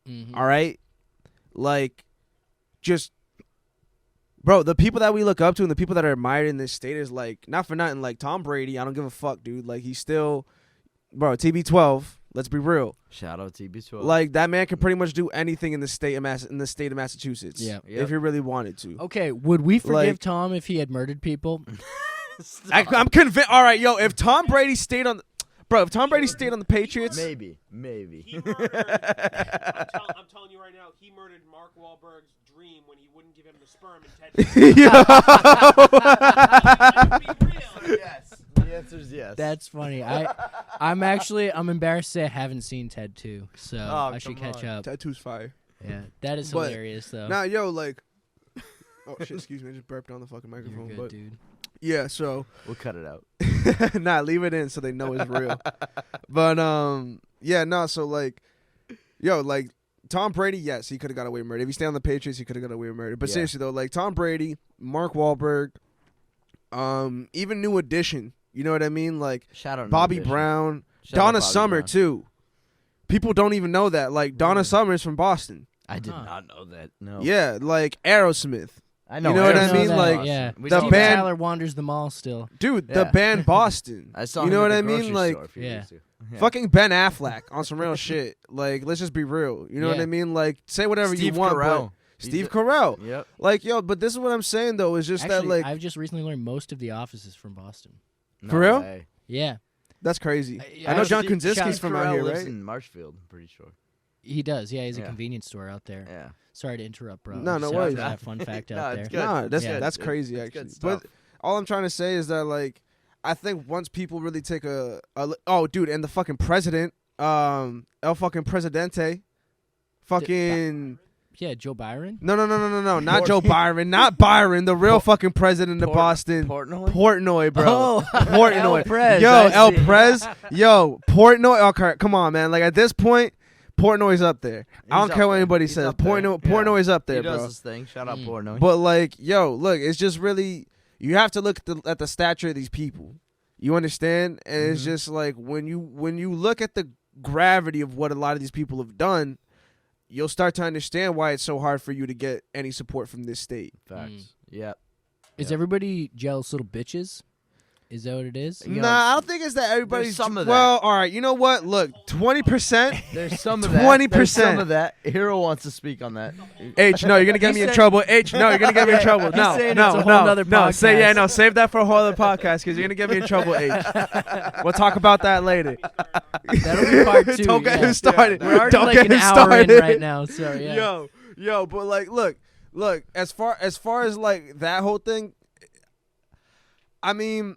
Mhm. All right, like, just. Bro, the people that we look up to and the people that are admired in this state is like, not for nothing, like Tom Brady. I don't give a fuck, dude. Like, he's still, bro, TB12. Let's be real. Shout out TB12. Like, that man can pretty much do anything in the state of Massachusetts. Yeah. If he really wanted to. Okay, would we forgive Like- Tom if he had murdered people? I'm convinced. All right, yo, if Tom Brady stayed on, if Tom Brady stayed on the Patriots, maybe. He murdered. I'm telling you right now, he murdered Mark Wahlberg's dream when he wouldn't give him the sperm and Ted. Let's be real. Yes. The answer is yes. That's funny. I'm embarrassed to say I haven't seen Ted 2, so I should come catch on. up. Tattoo's fire. Yeah, that is But- hilarious though. Nah, yo, like, oh shit, excuse me, I just burped on the fucking You're microphone. good, But dude. yeah, so We'll cut it out. nah, leave it in so they know it's real. But yeah, no, so like, yo, like Tom Brady, yes, he could have got away with murder. If he stayed on the Patriots, he could have got away with murder. But Yeah. seriously though, like Tom Brady, Mark Wahlberg, even New Edition, you know what I mean? Like Shout out Bobby New Edition. Brown, Shout out Donna Bobby Summer Brown. too. People don't even know that. Like Donna Really? Summer's from Boston. I did Huh. not know that. No. Yeah, like Aerosmith. I know. You know what I Aerosmith mean? is Like, awesome. yeah, We the know Steven band- Tyler wanders the mall still. Dude, Yeah. the band Boston. I saw you him know at what the I grocery mean? Like store a few Yeah. weeks ago. Yeah. fucking Ben Affleck on some real shit. Like, let's just be real. You know what Yeah. I mean? Like, say whatever Steve you want. Carell. But Steve Carell. Yep. Like, yo, but this is what I'm saying though. Is just Actually, that like I've just recently learned most of the offices from Boston. For real? way. Yeah, that's crazy. I I know was- John shout- Krasinski's Steve from out Carell here, lives right? in Marshfield, I'm pretty sure. he does. Yeah, he's a Yeah. convenience store out there. Yeah. Sorry to interrupt, bro. No, no Sorry worries. for that fun fact No, out it's there. good. Nah, that's Yeah. that's It's crazy good actually. stuff. But all I'm trying to say is that like I think once people really take oh dude, and the fucking president, El fucking Presidente, fucking Yeah, Joe Byron. no, not Joe Byron, not Byron, the real fucking president of Boston. Portnoy, bro. Oh, Portnoy. El Prez, Yo, I El see. Prez. Yo, Portnoy. Okay, come on, man. Like at this point, Portnoy's up there. I don't He's care up what there. anybody He's says. up there. Portnoy's up there, He does bro. his thing. Shout out Mm. Portnoy. But like, yo, look, it's just really you have to look at the stature of these people. You understand? And it's Mhm. just like when you look at the gravity of what a lot of these people have done, you'll start to understand why it's so hard for you to get any support from this state. Facts. Yep. Is Yeah. everybody jealous little bitches? Is that what it is? You know, Nah, I don't think it's that everybody's. some of that. Well, all right. You know what? Look, 20%. There's some of that. 20%. There's some of that. Hero wants to speak on that. H, no, you're gonna get He me in said- trouble. H, no, you're gonna get me in trouble. He's No, saying it's no, a whole no, nother no. Say podcast. no. Save that for a whole other podcast because you're gonna get me in trouble. H. We'll talk about that later. That'll be part 2. Don't get yeah. him started. We're already Don't like get an him hour started in right now, so yeah. Yo, but like, look. As far as like that whole thing, I mean,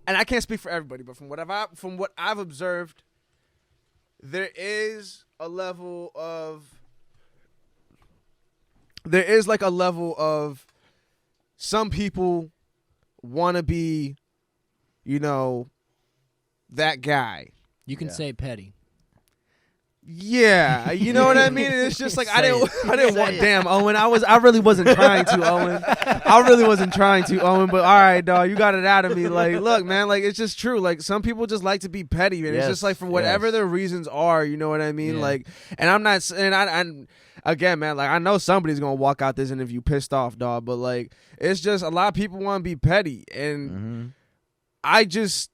and I can't speak for everybody, but from what I've observed, there is a level of some people want to be, you know, that guy. You can Yeah. say petty. Yeah, you know what I mean. It's just like I Say didn't it. want. Say it. Damn, Owen. I really wasn't trying to, Owen. I really wasn't trying to, Owen. But all right, dog, you got it out of me. Like, look, man, like it's just true. Like some people just like to be petty, and it's just Yes, like for whatever yes. their reasons are. You know what I mean? Yeah. Like, and I'm not. And I again, man, like I know somebody's gonna walk out this interview pissed off, dog. But like, it's just a lot of people want to be petty, and Mm-hmm. I just.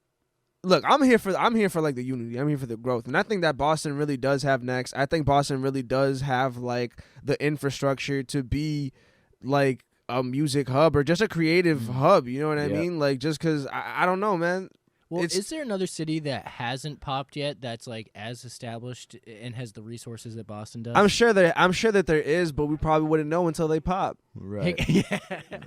Look, I'm here for like the unity. I'm here for the growth, and I think that Boston really does have next. I think Boston really does have like the infrastructure to be like a music hub or just a creative hub. You know what I Yep. mean? Like just because I don't know, man. Well, It's- is there another city that hasn't popped yet that's like as established and has the resources that Boston does? I'm sure that there is, but we probably wouldn't know until they pop. Right. yeah.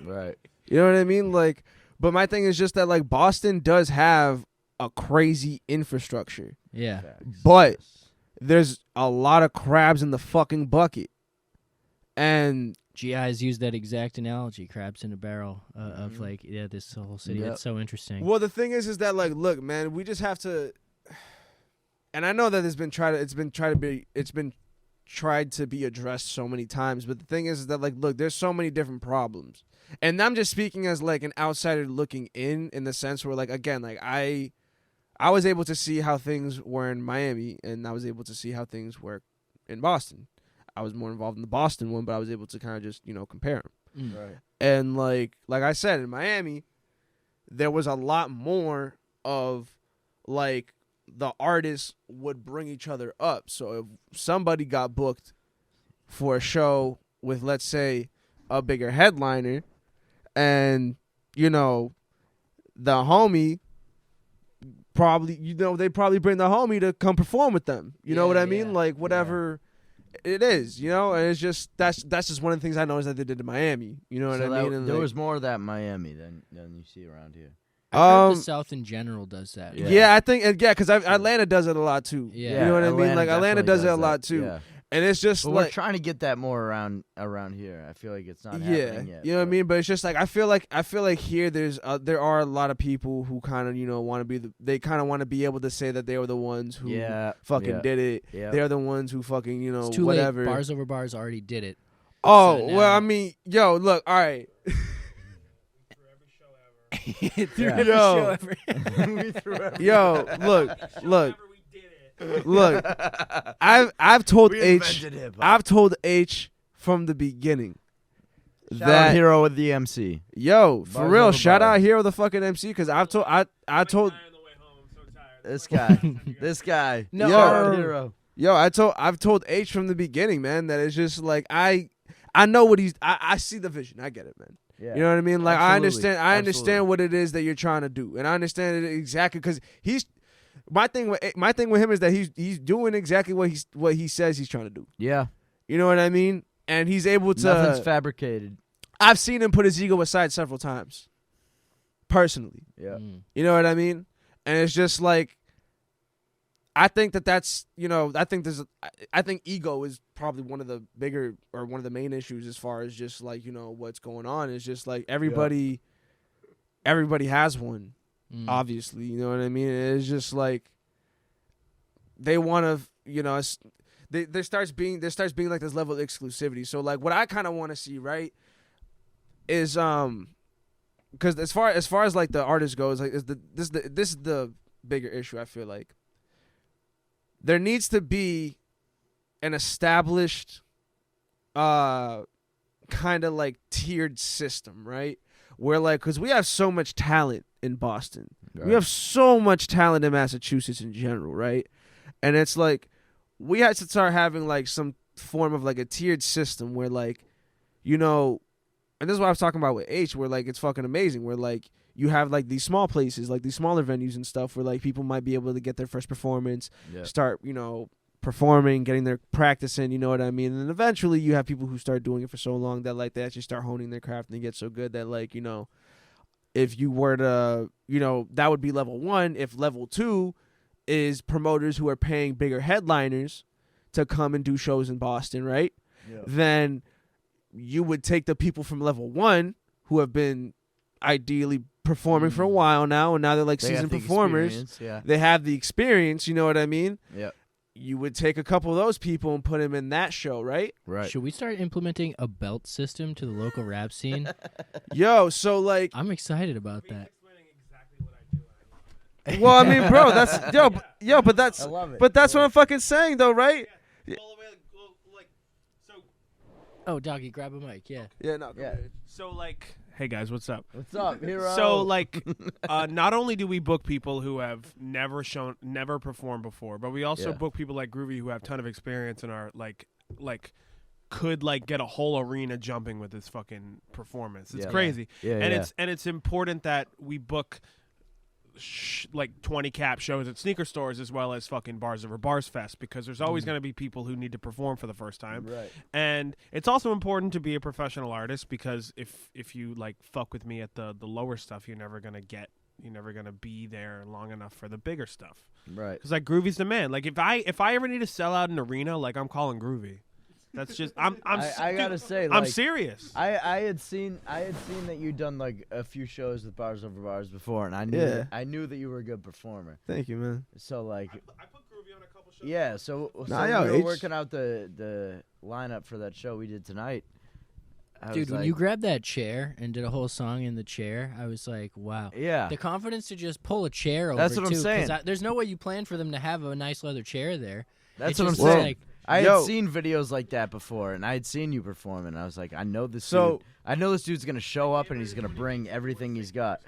Right. You know what I mean? Like, but my thing is just that like Boston does have a crazy infrastructure, Yeah. but there's a lot of crabs in the fucking bucket, and GI's used that exact analogy, crabs in a barrel, of Mm-hmm. like, this whole city. Yep. It's so interesting. well, the thing is that like, look, man, we just have to. and I know that it's been tried to be addressed so many times, but the thing is that like, look, there's so many different problems, and I'm just speaking as like an outsider looking in the sense where like, again, like I was able to see how things were in Miami, and I was able to see how things were in Boston. I was more involved in the Boston one, but I was able to kind of just, compare them. Right. And like I said, in Miami, there was a lot more of like the artists would bring each other up. So if somebody got booked for a show with, let's say, a bigger headliner, and the homie probably, they probably bring the homie to come perform with them. You know what I mean? Like whatever it is, and it's just that's just one of the things I noticed that they did in Miami. You know what I mean? And there like, was more of that in Miami than you see around here. I heard the South in general does that. Yeah, I think, because Atlanta does it a lot too. Yeah. You know what I mean? Like Atlanta does it a lot too. Yeah. And it's just But like, we're trying to get that more around here. I feel like it's not happening yet. You know what I mean? But it's just like I feel like here there are a lot of people who kind of want to be they kind of want to be able to say that they were the ones who fucking did it. Yeah. They're the ones who fucking It's too whatever. late. Bars Over Bars already did it. Oh So well, now- I mean, yo, look, all right. Yo. Yo, look. Whenever we did it. Look, I've told We H, invented hip-hop. I've told H from the beginning Shout out that Hero with the MC. yo, for Bars real, over shout bars. out Hero the fucking MC, because I told I told. On the way home, I'm so tired. This guy. No. Shout out Hero. yo, I've told H from the beginning, man, that it's just like I know what I see the vision. I get it, man. Yeah. You know what I mean? Like Absolutely. I understand Absolutely. what it is that you're trying to do, and I understand it exactly because my thing with him is that he's doing exactly what he says he's trying to do. Yeah. You know what I mean? And he's able to. Nothing's fabricated. I've seen him put his ego aside several times, personally. Yeah. You know what I mean? And it's just like, I think that's I think ego is probably one of the bigger or one of the main issues as far as just like what's going on. It's just like everybody has one. Obviously, you know what I mean? It's just like they want to, there starts being like this level of exclusivity. So like what I kind of want to see, right, is because as far as like the artist goes, like this is the bigger issue. I feel like there needs to be an established kind of like tiered system, right? Where like, because we have so much talent in Boston. Right. We have so much talent in Massachusetts in general, right? And it's like we had to start having like some form of like a tiered system where like, and this is what I was talking about with H, where like it's fucking amazing, where like you have like these small places, like these smaller venues and stuff where like people might be able to get their first performance, start, performing, getting their practice in, you know what I mean? And then eventually you have people who start doing it for so long that like they actually start honing their craft and they get so good that like, if you were to, that would be level 1. If level 2 is promoters who are paying bigger headliners to come and do shows in Boston, right? Yeah. Then you would take the people from level 1 who have been ideally performing for a while now, and now they're like They got seasoned the performers. experience, yeah. They have the experience, you know what I mean? Yeah. You would take a couple of those people and put them in that show, right? Right. Should we start implementing a belt system to the local rap scene? Yo, so like, I'm excited about that. Explaining exactly what I do. well, I mean, bro, that's yo, but that's I love it. but that's what I'm fucking saying though, right? All the way, like, so. Oh, doggy, grab a mic. Yeah. Yeah, no, Yeah. So like, hey guys, what's up? What's up, Hero? So like, not only do we book people who have never performed before, but we also Yeah. book people like Groovy who have a ton of experience and are like could like get a whole arena jumping with this fucking performance. It's Yeah. crazy, Yeah, and yeah. it's important that we book like 20 cap shows at sneaker stores as well as fucking Bars Over Bars Fest, because there's always going to be people who need to perform for the first time. Right. And it's also important to be a professional artist, because if you like fuck with me at the lower stuff, you're never gonna be there long enough for the bigger stuff. Right. Because like Groovy's the man. Like if I ever need to sell out an arena, like I'm calling Groovy. That's just I gotta say, I'm like, serious. I had seen that you'd done like a few shows with Bars Over Bars before, and I knew Yeah. I knew that you were a good performer. Thank you, man. So like, I put Groovy on a Yeah, so Nah, we yo, were H- working out the lineup for that show we did tonight. I Dude, was when like, you grabbed that chair and did a whole song in the chair, I was like, wow. yeah, The confidence to just pull a chair over, That's what I'm too, 'cause saying. there's no way you planned for them to have a nice leather chair there. that's It's what I'm just saying. like, I Yo. had seen videos like that before, and I had seen you perform, and I was like, I know this So- dude. I know this dude's gonna show up, and he's gonna bring everything he's got.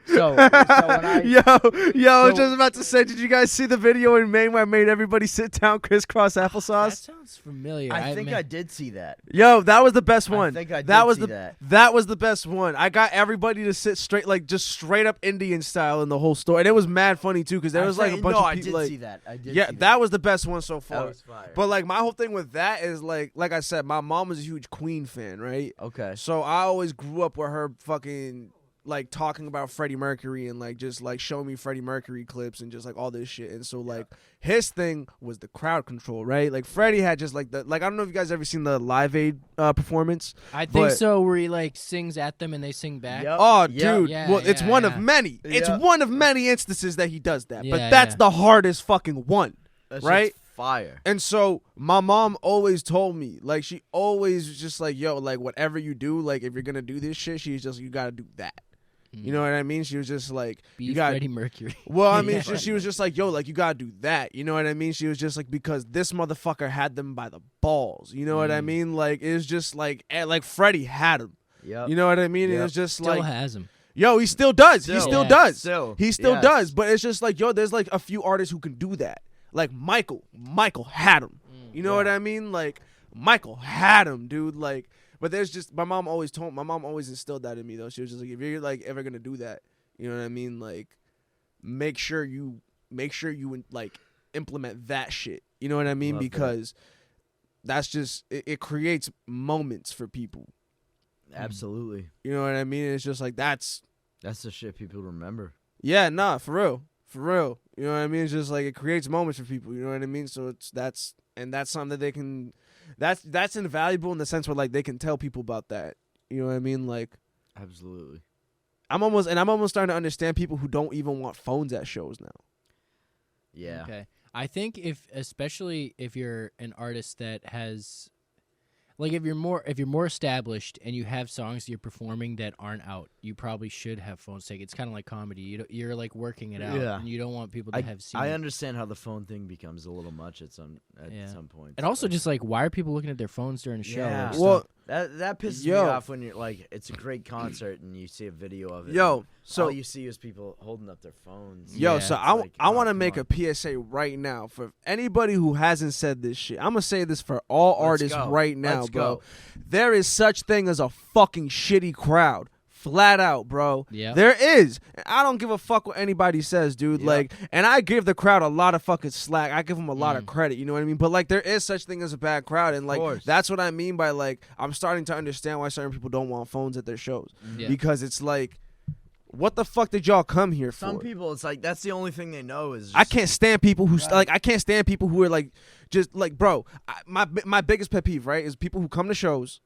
So when I I was just about to say, did you guys see the video in Maine where I made everybody sit down crisscross that applesauce? sounds familiar. I think I did see that. Yo, that was the best one. I think I did that was see the that. that was the best one. I got everybody to sit straight, like just straight up Indian style in the whole store, and it was mad funny too because there was like a bunch no, of people. I did like, see that. I did. yeah, see that was the best one so That far. was fire. But like my whole thing with that is like I said, my mom was a huge Queen fan, right? okay. So I always grew up with her fucking like talking about Freddie Mercury and like just like showing me Freddie Mercury clips and just like all this shit. And so like his thing was the crowd control, right? Like Freddie had just like I don't know if you guys ever seen the Live Aid performance. I think but- so, where he like sings at them and they sing back. Yep. Oh, Yeah. dude. Yeah, well, it's yeah, one yeah. of many. It's Yeah. one of many instances that he does that. Yeah, but that's yeah. the hardest fucking one. That's right? just fire. And so my mom always told me, like, she always was just like, yo, like, whatever you do, like, if you're going to do this shit, she's just, you got to do that. You know what I mean? She was just like, Be you got. Freddie Mercury. Well, I mean, Yeah. she was just like, yo, like, you got to do that. You know what I mean? She was just like, because this motherfucker had them by the balls. You know what I mean? Like, it was just like Freddie had him. Yep. You know what I mean? It Yep. was just Still like, has him. yo, he still does. He Still. still Yeah. does. Still. He still Yes. does. But it's just like, yo, there's like a few artists who can do that. Like Michael had him. You know what I mean? Like Michael had him, dude. Like, but there's just my mom always instilled that in me though. She was just like, if you're like ever gonna do that, you know what I mean? Like, make sure you like implement that shit. You know what I mean? Love that. Because that's just it creates moments for people. Absolutely. You know what I mean? It's just like that's the shit people remember. yeah, nah, for real. You know what I mean? It's just like it creates moments for people. You know what I mean? So that's something that they can. That's invaluable in the sense where like they can tell people about that. You know what I mean? Like Absolutely. I'm almost starting to understand people who don't even want phones at shows now. Yeah. Okay. I think especially if you're an artist that has, like, if you're more established and you have songs you're performing that aren't out, you probably should have phones taken. It's kind of like comedy. You're like working it out, Yeah. and you don't want people to have seen I it. understand how the phone thing becomes a little much at some point. And also, just like, why are people looking at their phones during a show? Yeah. Like, Well, that pisses me Yo. off when you're like, it's a great concert and you see a video of it. Yo, and so all you see is people holding up their phones. Yo, Yeah, so it's I like, want to come make on. a PSA right now for anybody who hasn't said this shit. I'm gonna say this for all Let's artists go. right now, Let's bro. go. There is such thing as a fucking shitty crowd. Flat out, bro. Yeah. There is. I don't give a fuck what anybody says, dude. Yep. Like, and I give the crowd a lot of fucking slack. I give them a lot of credit, you know what I mean? But like there is such thing as a bad crowd, and like course. that's what I mean by like I'm starting to understand why certain people don't want phones at their shows. Yeah. Because it's like, what the fuck did y'all come here for? Some people, it's like that's the only thing they know is. I Just, can't stand people who I can't stand people who are like just like bro. My biggest pet peeve, right, is people who come to shows,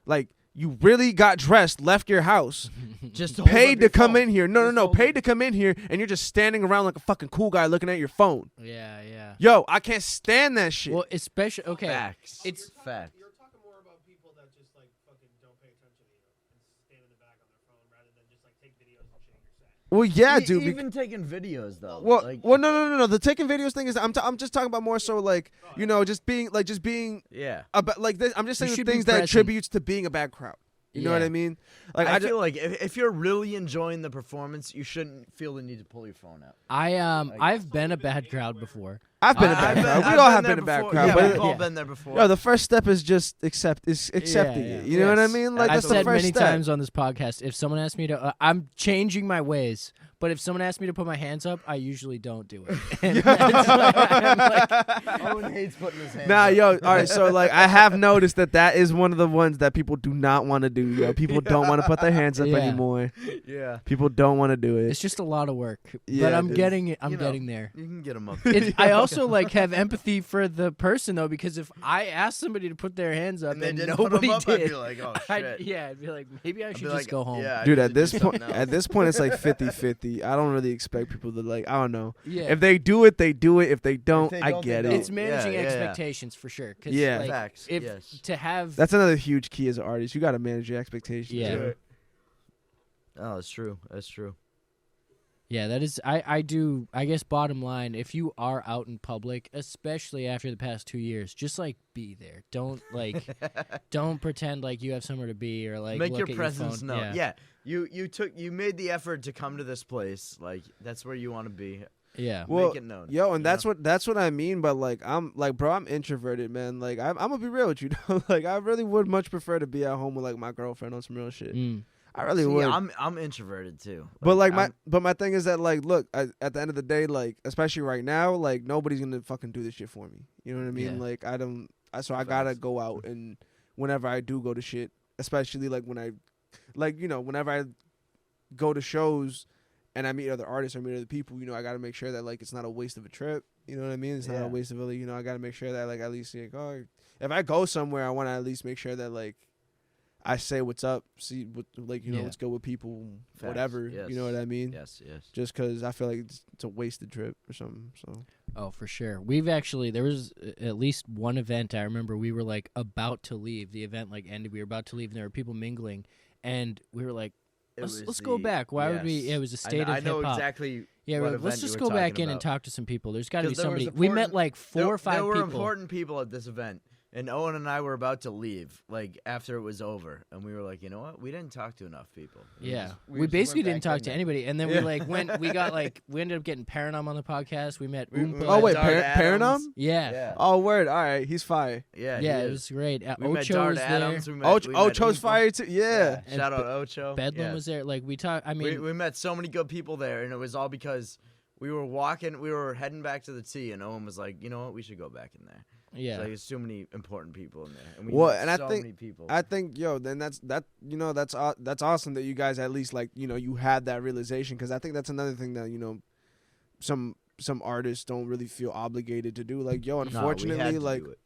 like you really got dressed, left your house, just hold up paid your to come phone. in here. No, Just no, hold paid to come in here, and you're just standing around like a fucking cool guy looking at your phone. Yeah, yeah. Yo, I can't stand that shit. Well, especially Facts. It's fact. You're talking more about people that just like fucking don't pay attention to you and stand in the back on their phone rather than just like take videos and shit your set. Well, yeah, dude. Even taking videos though. Well, like, no. The taking videos thing is I'm just talking about more so like you know just being yeah. about like this. I'm just You saying the should be things that present. attributes to being a bad crowd. You know what Yeah. I mean? Like I ju- feel like if you're really enjoying the performance, you shouldn't feel the need to pull your phone out. I've been a bad crowd before. I've been a bad crowd. We all have been a bad crowd. Yeah, But we've all Yeah. been there before. yo, the first step is just accepting yeah. it. You know what I Yes. mean? Like I've that's the said first many step. times on this podcast, if someone asks me to, I'm changing my ways. But if someone asks me to put my hands up, I usually don't do it. And that's why I'm like, Owen hates putting his hands Nah, up. yo, all right. So like, I have noticed that is one of the ones that people do not want to do. Yo, people don't want to put their hands up Yeah. anymore. Yeah. People don't want to do it. it's just a lot of work. Yeah, but I'm it is. getting it. I'm You know. getting there. You can get them up. I also like have empathy for the person though, because if I asked somebody to put their hands up And they and didn't put 'em nobody up, I'd did, be like, oh, I'd shit. yeah, I'd be like, maybe I I'd should be just like, go home. Yeah, I Dude, need at to this do point, something else. it's like 50-50. really expect people to like. I don't know. Yeah. If they do it, they do it. If they don't, they I don't, get they it. don't. It's managing Yeah, yeah, yeah. expectations for sure. 'Cause, Yeah. like, Facts. if Yes. to have That's another huge key as an artist. You got to manage your expectations. Yeah. Oh, that's true. That's true. Yeah, that is. I do. I guess bottom line, if you are out in public, especially after the past 2 years, just like be there. Don't like, don't pretend like you have somewhere to be or like Make look your at presence phone. known. Yeah. You made the effort to come to this place. Like that's where you want to be. Yeah. Well, Make it known. Yo, and you that's know? what I mean. But like, bro, I'm introverted, man. Like, I'm gonna be real with you. Like, I really would much prefer to be at home with like my girlfriend on some real shit. I really See, would. I'm introverted too. But like I'm- my thing is that like, look, at the end of the day, like, especially right now, like nobody's gonna fucking do this shit for me. You know what I mean? Yeah. Like, so I gotta go out, and whenever I do go to shit, especially like when I, like, you know, whenever I go to shows and I meet other artists or meet other people, you know, I gotta make sure that like it's not a waste of a trip. You know what I mean? It's not Yeah. a waste of a, you know, I gotta make sure that like at least like, oh, if I go somewhere, I want to at least make sure that like I say what's up, see what, like, you know, Yeah. what's good with people, Facts, whatever. yes. You know what I mean? Yes. Just because I feel like it's a wasted trip or something. So Oh, for sure. We've actually there was at least one event I remember we were like about to leave. The event like ended. We were about to leave, and there were people mingling, and we were like, let's go back. Why would we? It was a state I of know hip hop. exactly. Yeah, what let's event just you go were back talking in and about. talk to some people. There's got to be 'Cause there was somebody. We met important- like four or five There were people. important people at this event, and Owen and I were about to leave, like after it was over, and we were like, you know what? We didn't talk to enough people. Yeah, we just basically went didn't back talk in to there. anybody, and then we Yeah. like went. We got like we ended up getting Paranom on the podcast. We met We Oompa. met oh wait, Dart Paranom? Adams. Yeah, Yeah. Oh word, all right, he's fire. Yeah, yeah, he it is. was great. We met Ocho Dart was there. Adams. We met, Ocho's Oompa. fire too. Yeah. And Shout out Ocho. Bedlam Yeah. was there. Like we talked. I mean, we met so many good people there, and it was all because we were walking. We were heading back to the T, and Owen was like, you know what? We should go back in there. yeah. Like, there's too many important people in there. And we Well, met and I so think- many people. I think, yo, then that's awesome that you guys at least like, you know, you had that realization, because I think that's another thing that, you know, some artists don't really feel obligated to do. Like, yo, No, we had unfortunately, to like, do it.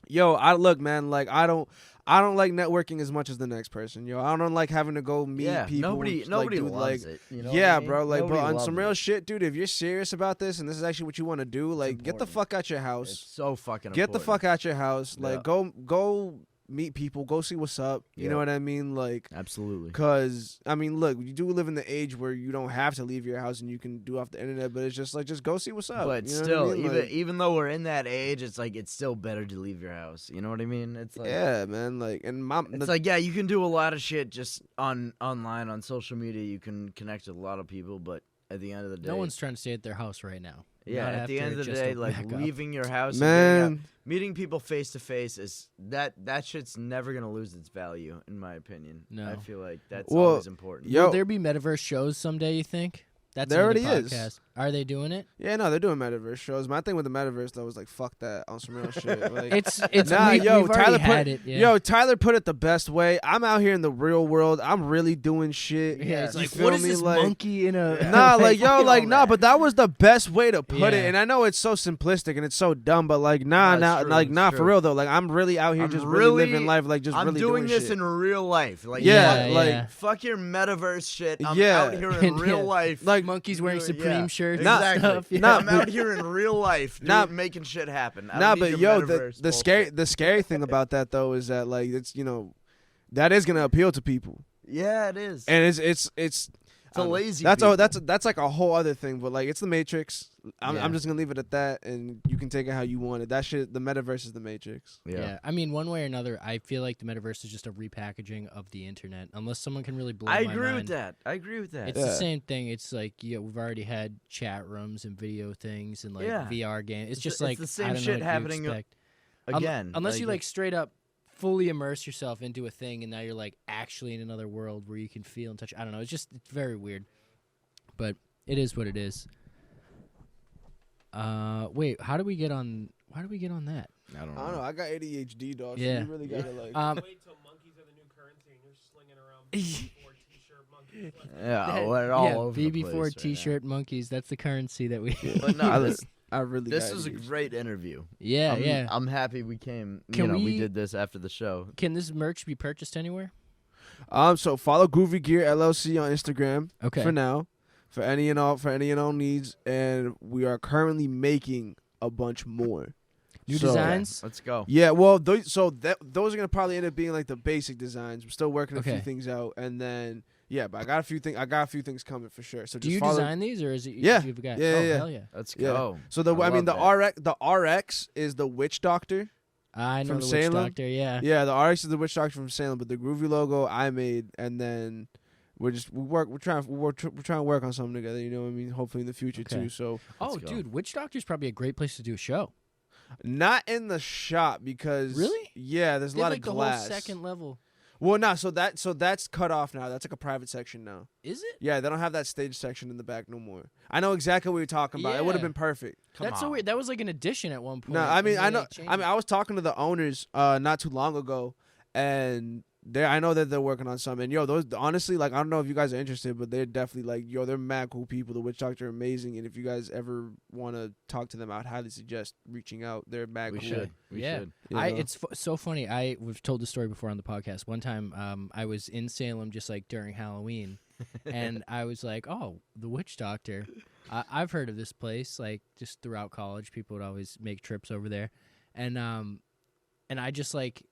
yo, I look, man, like I don't like networking as much as the next person. Yo, I don't like having to go meet Yeah, people. nobody like, dude, loves like, it. You know what yeah, I mean? bro. Like, Nobody but on loves some real it. shit, dude. If you're serious about this and this is actually what you want to do, like, get the important. fuck out your It's house. so fucking Get the important. fuck out your house. Like, Yeah. go meet people. Go see what's up. You know Yeah. what I mean? Like, Absolutely. cause I mean, look, you do live in the age where you don't have to leave your house and you can do off the internet. But it's just like, just go see what's up. But you know still, what I mean? even Like, even though we're in that age, it's like it's still better to leave your house. You know what I mean? It's like yeah, man. Like, and it's like yeah, you can do a lot of shit just online on social media. You can connect with a lot of people, but at the end of the day, no one's trying to stay at their house right now. yeah. Not At the after end of the just day, opened like back up. leaving your house, and getting out- man. meeting people face to face is that shit's never gonna lose its value, in my opinion. No. I feel like that's Well, always important. Yo, Will there be metaverse shows someday? You think? That's There another already is. podcast. Are they doing it? yeah, no, they're doing metaverse shows. My thing with the metaverse though was like, fuck that on some real shit. Like, It's Nah, we, yo, we've already Tyler had put- it. Yeah. Yo, Tyler put it the best way. I'm out here in the real world. I'm really doing shit. yeah, it's You like feel what is me? this Like- monkey in a? Nah, like yo, fucking like all nah, that. but that was the best way to put it. Yeah. And I know it's so simplistic and it's so dumb, but like nah, No, it's true, like it's nah, for true. real though. Like I'm really out here I'm just really living really- life, like just I'm really doing this shit. in real life. Like Yeah, fuck, like- yeah. fuck your metaverse shit. I'm Yeah. out here in real Yeah. life. Like monkeys wearing doing- Supreme yeah. shirts. Nah, and stuff. Yeah. nah, I'm out here in real life, dude, Nah, making shit happen. I Nah, don't need but your yo, metaverse the scary bullshit. thing about that though is that like it's, you know, that is gonna appeal to people, Yeah, it is. and it's It's I a don't know. lazy. That's people. that's like a whole other thing, but like it's the Matrix. I'm Yeah. just gonna leave it at that, and you can take it how you want it. That shit, the metaverse is the Matrix. Yeah. I mean, one way or another, I feel like the metaverse is just a repackaging of the internet. Unless someone can really blow I my agree mind. with that. I agree with that. It's Yeah. the same thing. It's like we've already had chat rooms and video things and like Yeah. VR games. It's It's just the- like it's the same I don't know shit what you happening expect. Again, Unless you like straight up fully immerse yourself into a thing and now you're like actually in another world where you can feel and touch. I don't know. It's very weird. But it is what it is. Wait, how do we get on that? I don't I don't know. I got ADHD, dog. Yeah. So you really gotta like. Wait till monkeys are the new currency and you're slinging around BB4 t-shirt monkeys. Yeah, we're all yeah, over the BB4 place right T-shirt monkeys. That's the currency that we. But no, I really. this got was a ADHD. great interview. yeah, I'm, yeah. I'm happy we came. Can we we- did this after the show. Can this merch be purchased anywhere? So follow Groovy Gear LLC on Instagram Okay. for now. for any and all needs, and we are currently making a bunch more. New So- designs. Let's go. Yeah, well, those are gonna probably end up being like the basic designs. We're still working a few Okay. things out, and then but I got a few things coming for sure. So Do just you follow. design these, or is it? Yeah. You've got, Yeah, oh, yeah. hell yeah! Let's Yeah. go. So the love that. the RX is the Witch Doctor. I know From the Salem? Witch Doctor. Yeah. Yeah, the RX is the Witch Doctor from Salem, but the Groovy logo I made, and then we're trying to work on something together. You know what I mean? Hopefully in the future Okay. too. So Oh, go. dude, Witch Doctor's probably a great place to do a show. not in the shop because Really? Yeah, there's a They have, lot like of the glass. whole second level. Well, no, so that's cut off now. That's like a private section now. Is it? Yeah, they don't have that stage section in the back no more. I know exactly what you're talking about. It would have Yeah. been perfect. That's so weird. That was like an addition at one point. No, I and mean then I they know. changed I mean it. I was talking to the owners not too long ago, and I know that they're working on something. And those honestly, like I don't know if you guys are interested, but they're definitely like they're mad cool people. The Witch Doctor are amazing, and if you guys ever want to talk to them, I'd highly suggest reaching out. They're mad We cool. should. We Yeah. should. You know? It's so funny. We've told the story before on the podcast. One time, I was in Salem just like during Halloween, and I was like, "Oh, the Witch Doctor." I've heard of this place. Like just throughout college, people would always make trips over there, and I just like.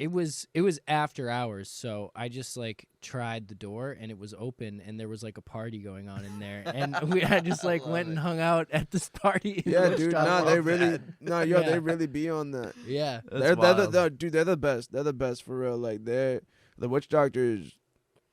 It was after hours, so I just like tried the door and it was open and there was like a party going on in there, and I just like went and hung out at this party. in Yeah, Witch dude. Doctor. No, they love really. that. No, Yeah. they really be on that. Yeah, They're wild. they're the best. They're the best for real. Like the Witch Doctor is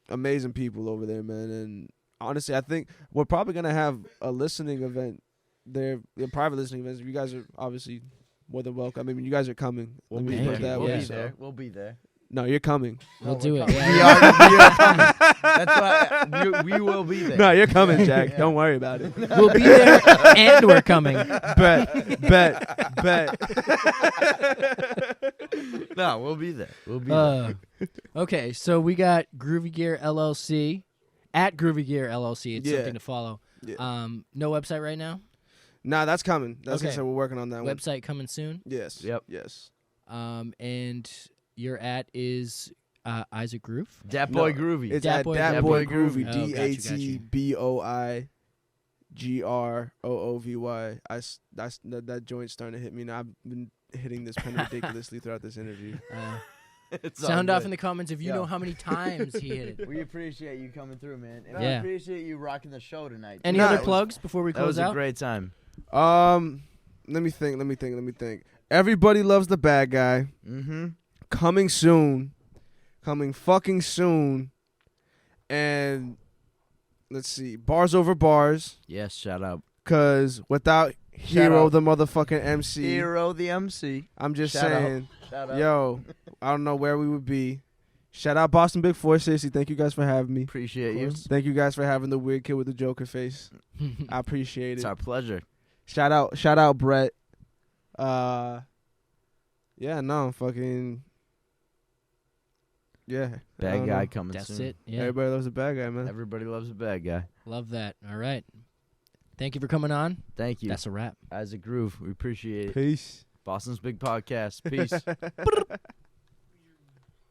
amazing people over there, man. And honestly, I think we're probably gonna have a listening event there, a private listening event. You guys are obviously more than welcome. I mean, you guys are coming. We'll Let be me put it there. that We'll way. be so- there. We'll be there. No, you're coming. we'll No, do we're it. coming. Yeah, We are coming. That's why we will be there. No, you're coming, Jack. Yeah. Don't worry about it. we'll be there, and we're coming. Bet. No, we'll be there. We'll be there. Okay, so we got Groovy Gear LLC at Groovy Gear LLC. It's Yeah. something to follow. Yeah. No website right now. Nah, that's coming. That's Okay. so we're working on that one. Website coming soon. Yes. Yep. Yes. And your at is Isaac Groove. Dat No, boy groovy. It's Dat at Boy Dat Groovy. Boy Dat Boy Groovy. Groovy. Oh, got you. DATBOIGROOVY. That joint's starting to hit me now. I've been hitting this pen ridiculously throughout this interview. It's all Sound off good. in the comments if you Yo. know how many times he hit it. We appreciate you coming through, man. And Yeah. we appreciate you rocking the show tonight. Any Nah, other it was- plugs before we That close was a out? great time. Let me think. Everybody loves the bad guy. Mm-hmm. Coming soon. Coming fucking soon. And let's see. Bars over bars. Yes, shout out. Cause without Shout Hero out. the motherfucking MC, Hero the MC. I'm just Shout out. saying, Shout out. yo, I don't know where we would be. Shout out Boston Big Four, seriously. Thank you guys for having me. Appreciate you. Thank you guys for having the weird kid with the Joker face. I appreciate It's it. our pleasure. Shout out Brett. Fucking yeah. I Bad don't guy know. coming That's soon. it. Yeah, Everybody loves a bad guy, man. Everybody loves a bad guy. love that. All right. Thank you for coming on. Thank you. That's a wrap. Isaac Groove. We appreciate it. Peace. Boston's Big Podcast. Peace.